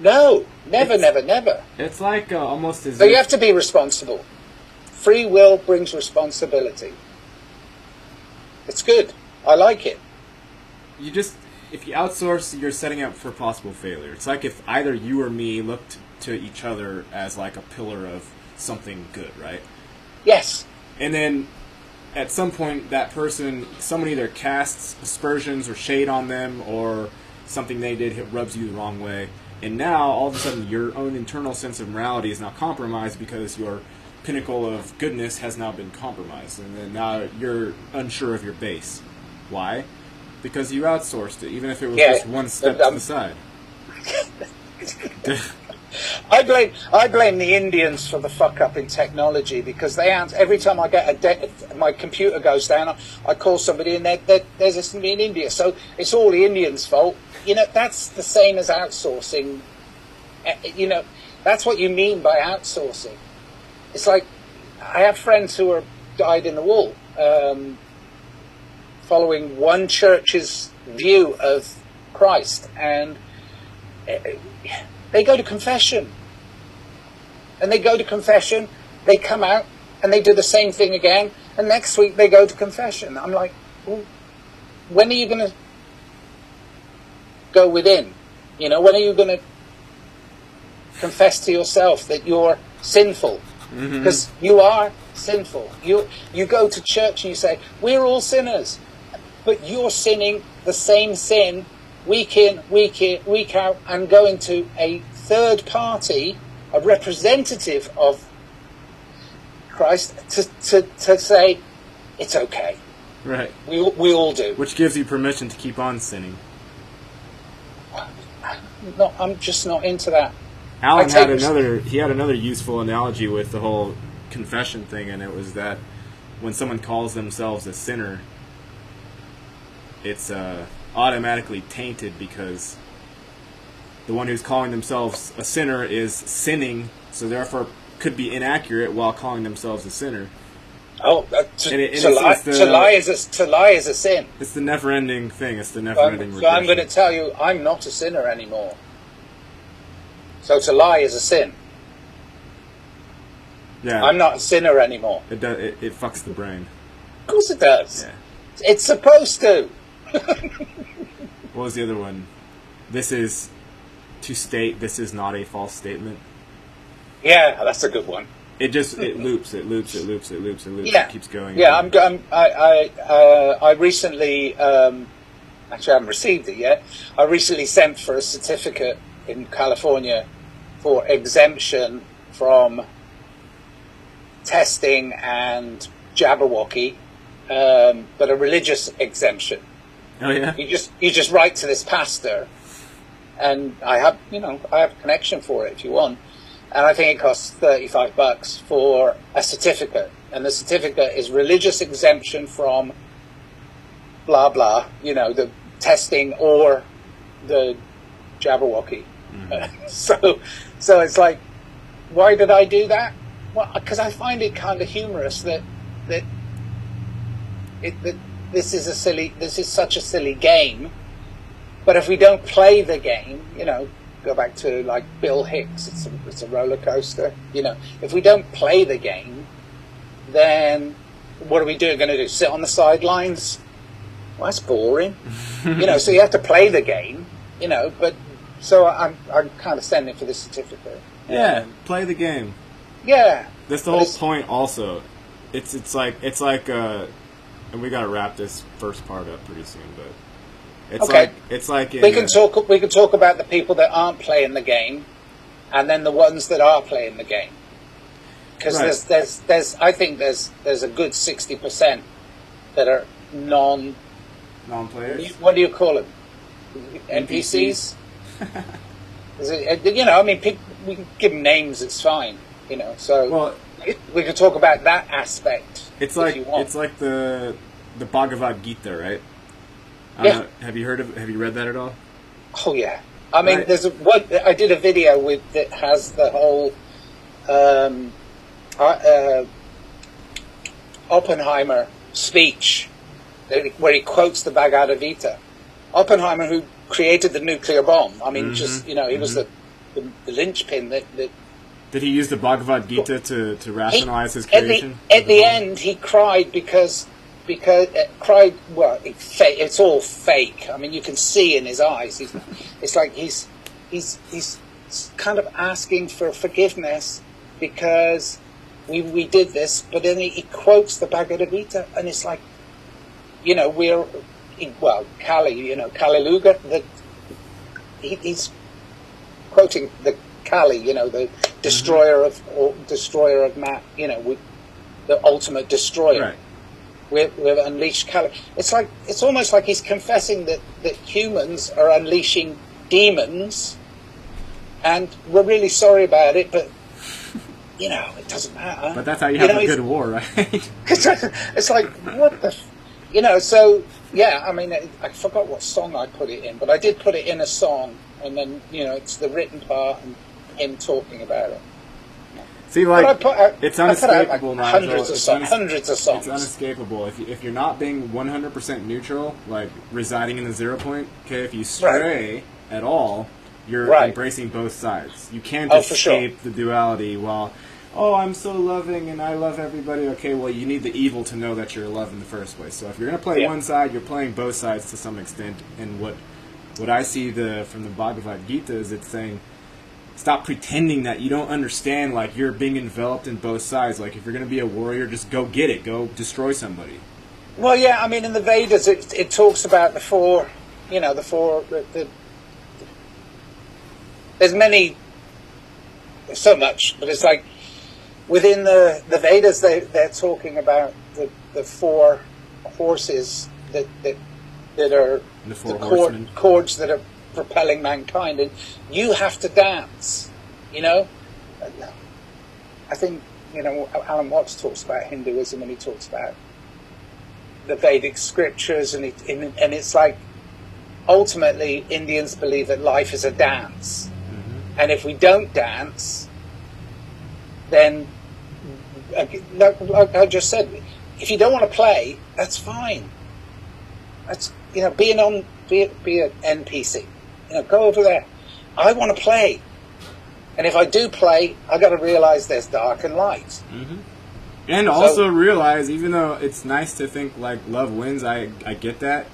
No, never. It's like almost as So you have to be responsible. Free will brings responsibility. It's good. I like it. If you outsource, you're setting up for possible failure. It's like if either you or me looked to each other as like a pillar of something good, right? Yes. And then at some point, that person, someone either casts aspersions or shade on them, or something they did rubs you the wrong way. And now, all of a sudden, your own internal sense of morality is now compromised because your pinnacle of goodness has now been compromised. And then now you're unsure of your base. Why? Because you outsourced it, even if it was just one step to the side. I blame the Indians for the fuck up in technology, because they every time I get my computer goes down, I call somebody and there's this in India, so it's all the Indians' fault. You know, that's the same as outsourcing. You know, that's what you mean by outsourcing. It's like, I have friends who are dyed in the wool, following one church's view of Christ, and they go to confession. And they go to confession, they come out, and they do the same thing again, and next week they go to confession. I'm like, well, when are you going to go within? You know, when are you going to confess to yourself that you're sinful? Because you are sinful. You go to church and you say, we're all sinners. But you're sinning the same sin week in, week out, and going to a third party, a representative of Christ, to say it's okay. Right. We all do. Which gives you permission to keep on sinning. No, I'm just not into that. Alan had another useful analogy with the whole confession thing, and it was that when someone calls themselves a sinner, it's automatically tainted because the one who's calling themselves a sinner is sinning, so therefore could be inaccurate while calling themselves a sinner. Oh, to lie is a sin. It's the never-ending thing. It's the never-ending regression. So I'm going to tell you, I'm not a sinner anymore. So to lie is a sin. Yeah, I'm not a sinner anymore. It does. It fucks the brain. Of course it does. Yeah. It's supposed to. What was the other one? This is to state this is not a false statement. Yeah, that's a good one. It loops. Yeah. It keeps going. Yeah, I recently, actually I haven't received it yet. I recently sent for a certificate in California for exemption from testing and Jabberwocky, but a religious exemption. Oh yeah. You just write to this pastor, and I have a connection for it if you want. And I think it costs $35 for a certificate. And the certificate is religious exemption from blah, blah, the testing or the Jabberwocky. Mm-hmm. So it's like, why did I do that? Well, because I find it kind of humorous that this is such a silly game. But if we don't play the game, go back to like Bill Hicks, it's a roller coaster. If we don't play the game, then what are we going to do? Sit on the sidelines? Well, that's boring. So you have to play the game. But so I'm kind of sending for this certificate. Yeah, play the game. Yeah, that's the whole point. Also, it's like, and we got to wrap this first part up pretty soon, but. It's like we can talk about the people that aren't playing the game, and then the ones that are playing the game. Because there's I think there's a good 60% that are non-players. What do you call them? NPCs. We can give them names. It's fine. So we can talk about that aspect. It's like the Bhagavad Gita, right? Yeah. Have you read that at all? Oh yeah. I mean, there's one. I did a video that has the whole Oppenheimer speech where he quotes the Bhagavad Gita. Oppenheimer, who created the nuclear bomb. I mean, he was the the linchpin that Did he use the Bhagavad Gita to rationalize his at creation? At the end, he cried because cried. Well, it's all fake. I mean, you can see in his eyes. It's like he's kind of asking for forgiveness because we did this. But then he quotes the Bhagavad Gita, and it's like, Kali, Kali that he's quoting the Kali, the destroyer of man, the ultimate destroyer. Right. We've unleashed Kali. It's almost like he's confessing that humans are unleashing demons, and we're really sorry about it, but it doesn't matter. But that's how you have a good war, right? It's like, what the, so yeah. I mean, I forgot what song I put it in, but I did put it in a song, and then it's the written part and him talking about it. See, it's unescapable, Nigel. Hundreds of songs. It's unescapable. If you're not being 100% neutral, like residing in the 0 point, okay, if you stray at all, you're embracing both sides. You can't escape the duality while, I'm so loving and I love everybody. Okay, well, you need the evil to know that you're love in the first place. So if you're going to play one side, you're playing both sides to some extent. And what I see from the Bhagavad Gita is it's saying, stop pretending that you don't understand, like you're being enveloped in both sides. Like if you're going to be a warrior, just go get it. Go destroy somebody. Well, yeah, I mean, in the Vedas, it talks about the four, there's so much, but it's like within the Vedas, they're talking about the four horses that are the cords that are propelling mankind, and you have to dance. I think Alan Watts talks about Hinduism, and he talks about the Vedic scriptures, and it's like ultimately Indians believe that life is a dance, and if we don't dance, then like I just said, if you don't want to play, that's fine. That's be an NPC. Go over there. I want to play. And if I do play, I got to realize there's dark and light. And also realize, even though it's nice to think like love wins, I get that.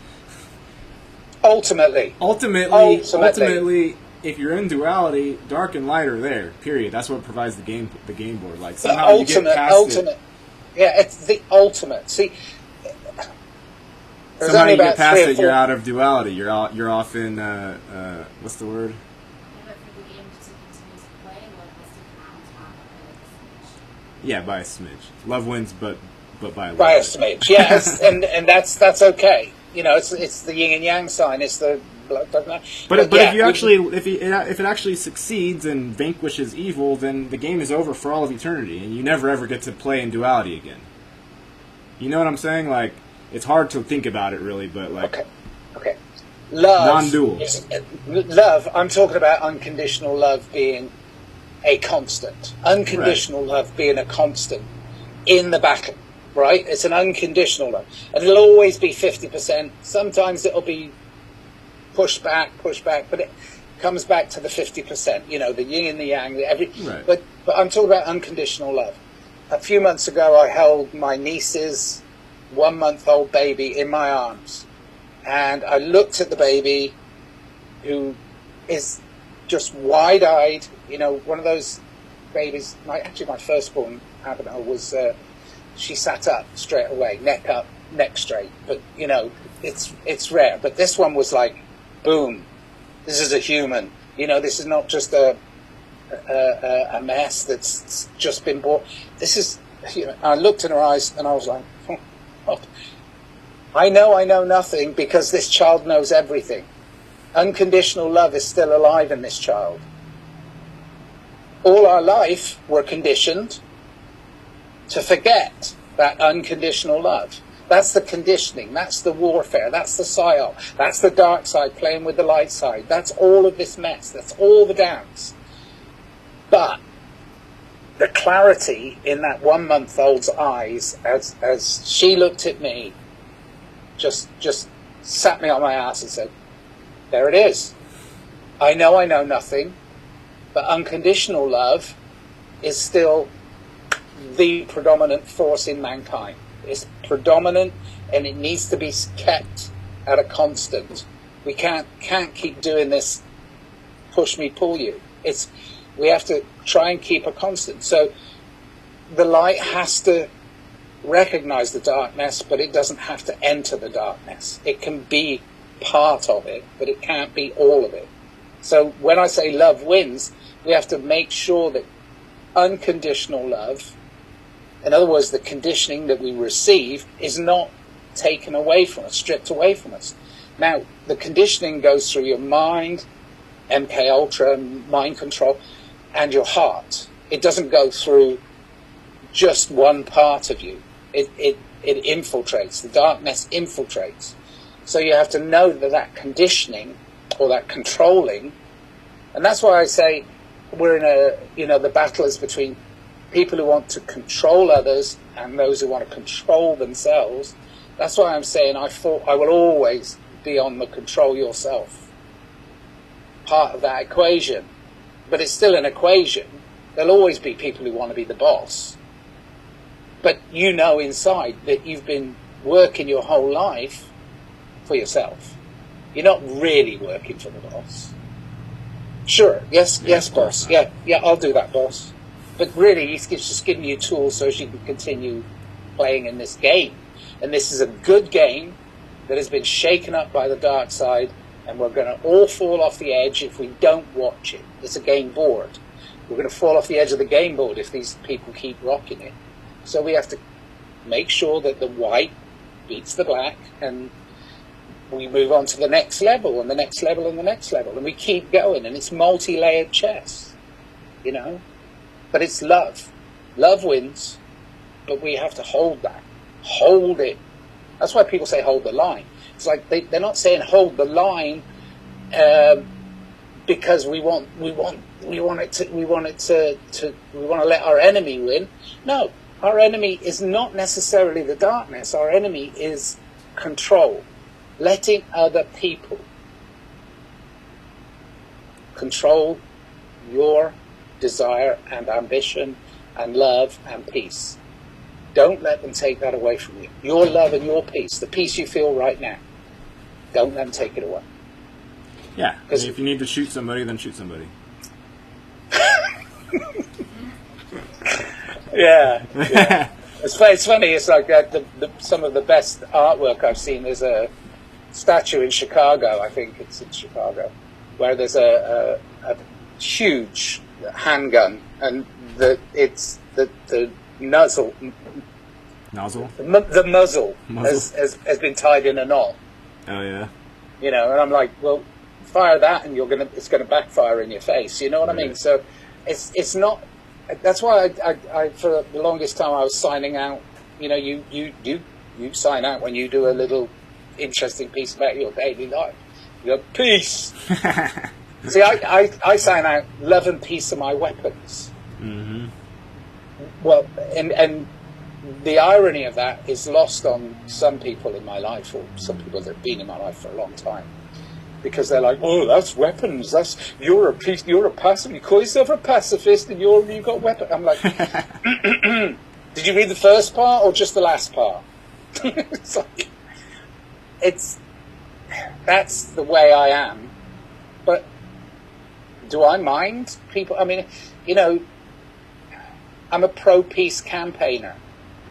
Ultimately, if you're in duality, dark and light are there. Period. That's what provides the game board. Like somehow you get past it. Yeah, it's the ultimate. See, somehow you get past it, you're out of duality. You're off in what's the word? Yeah, by a smidge. Love wins, but by a little. By a smidge, yes, and that's okay. It's the yin and yang sign. It's the But if it actually succeeds and vanquishes evil, then the game is over for all of eternity, and you never ever get to play in duality again. You know what I'm saying? Like, it's hard to think about it really, but like. Okay. Love. Non-dual. Love. I'm talking about unconditional love being a constant. Unconditional love being a constant in the battle. Right? It's an unconditional love, and it'll always be 50%. Sometimes it'll be push back, but it comes back to the 50%. The yin and the yang. But I'm talking about unconditional love. A few months ago, I held my niece's 1-month-old baby in my arms, and I looked at the baby, who is just wide-eyed. One of those babies. Actually, my firstborn, Abigail, was. She sat up straight away, neck up, neck straight. But it's rare. But this one was like, boom, this is a human. This is not just a mess that's just been born. This is. I looked in her eyes and I was like, oh, I know nothing, because this child knows everything. Unconditional love is still alive in this child. All our life, we're conditioned to forget that unconditional love. That's the conditioning. That's the warfare. That's the psyop. That's the dark side playing with the light side. That's all of this mess. That's all the dance. But the clarity in that 1-month-old's eyes as she looked at me just sat me on my ass and said, there it is. I know nothing. But unconditional love is still the predominant force in mankind. It's predominant, and it needs to be kept at a constant. We can't keep doing this push me, pull you. We have to try and keep a constant. So the light has to recognize the darkness, but it doesn't have to enter the darkness. It can be part of it, but it can't be all of it. So when I say love wins, we have to make sure that unconditional love, in other words, the conditioning that we receive, is not taken away from us, stripped away from us. Now, the conditioning goes through your mind, MK Ultra, mind control, and your heart. It doesn't go through just one part of you. It infiltrates. The darkness infiltrates. So you have to know that conditioning, or that controlling, and that's why I say we're in the battle is between people who want to control others and those who want to control themselves. That's why I'm saying I will always be on the control yourself part of that equation. But it's still an equation. There'll always be people who want to be the boss. But you know inside that you've been working your whole life for yourself. You're not really working for the boss. Sure, yes, boss. Yeah, I'll do that, boss. But really, he's just giving you tools so you can continue playing in this game. And this is a good game that has been shaken up by the dark side, and we're going to all fall off the edge if we don't watch it. It's a game board. We're going to fall off the edge of the game board if these people keep rocking it. So we have to make sure that the white beats the black, and we move on to the next level, and the next level, and the next level, and we keep going, and it's multi-layered chess, But it's love. Love wins, but we have to hold that. Hold it. That's why people say hold the line. It's like they're not saying hold the line because we want to let our enemy win. No, our enemy is not necessarily the darkness. Our enemy is control, letting other people control your desire and ambition and love and peace. Don't let them take that away from you. Your love and your peace, the peace you feel right now, don't let them take it away. Yeah, if you need to shoot somebody, then shoot somebody. Yeah. It's funny. It's like some of the best artwork I've seen. There's a statue in Chicago, I think it's in Chicago, where there's a huge handgun, and the muzzle has been tied in a knot. Oh yeah. And I'm like, well, fire that, and it's gonna backfire in your face. You know what I mean? So it's not. That's why I for the longest time I was signing out. You sign out when you do a little interesting piece about your daily life. You go, peace. See, I sign out, love and peace are my weapons. Mm-hmm. Well, and the irony of that is lost on some people in my life, or some people that have been in my life for a long time, because they're like, "Oh, that's weapons. You're a pacifist. You call yourself a pacifist, and you've got weapons." I'm like, did you read the first part or just the last part? That's the way I am. But do I mind people? I mean, I'm a pro-peace campaigner.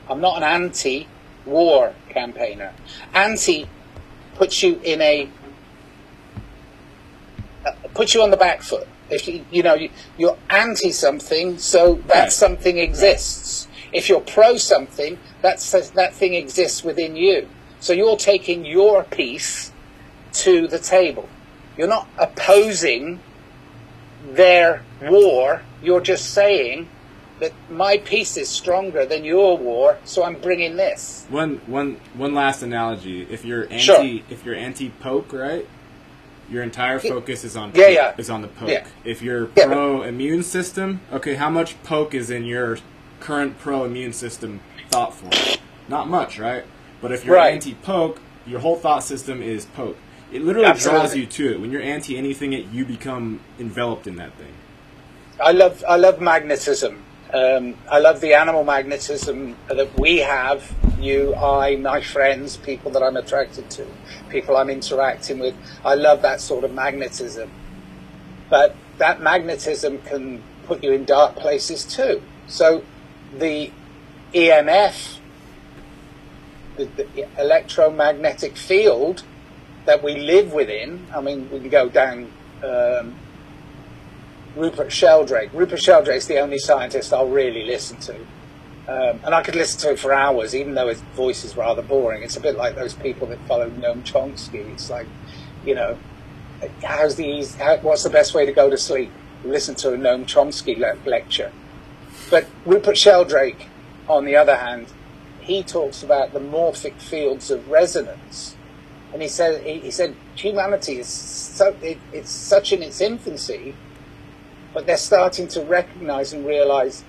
I'm not an anti-war campaigner. Anti puts you puts you on the back foot. If you're anti something, so that something exists. If you're pro something, that thing exists within you. So you're taking your piece to the table. You're not opposing their war. You're just saying that my piece is stronger than your war, so I'm bringing this. One last analogy. If you're anti-poke, right? Your entire focus is on is on the poke. Yeah. If you're pro immune system, okay, how much poke is in your current pro immune system thought form? Not much, right? But if you're anti-poke, your whole thought system is poke. It literally draws you to it. When you're anti anything, you become enveloped in that thing. I love magnetism. I love the animal magnetism that we have. You, I, my friends, people that I'm attracted to, people I'm interacting with. I love that sort of magnetism. But that magnetism can put you in dark places too. So the EMF, the electromagnetic field that we live within, I mean, we can go down Rupert Sheldrake. Rupert Sheldrake's the only scientist I'll really listen to. And I could listen to it for hours, even though his voice is rather boring. It's a bit like those people that follow Noam Chomsky. It's like, you know, what's the best way to go to sleep? Listen to a Noam Chomsky lecture. But Rupert Sheldrake, on the other hand, he talks about the morphic fields of resonance. And he said humanity is it's such in its infancy, but they're starting to recognize and realize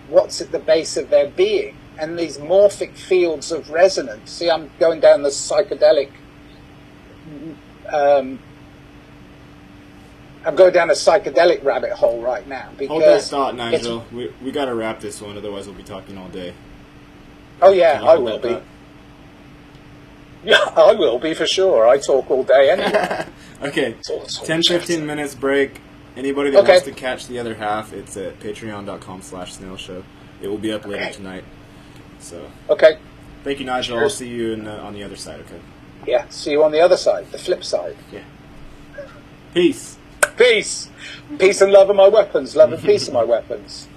what's at the base of their being. And these morphic fields of resonance. See, I'm going down the psychedelic. I'm going down a psychedelic rabbit hole right now. Because hold that thought, Nigel. We got to wrap this one, otherwise we'll be talking all day. Oh yeah, I will be. Yeah, I will be for sure. I talk all day anyway. Okay, 10-15 minutes break. Anybody that wants to catch the other half, it's at patreon.com/snailshow. It will be up later tonight. So. Okay. Thank you, Nigel. Cheers. I'll see you on the other side, okay? Yeah, see you on the other side, the flip side. Yeah. Peace. Peace. Peace and love are my weapons. Love and peace are my weapons.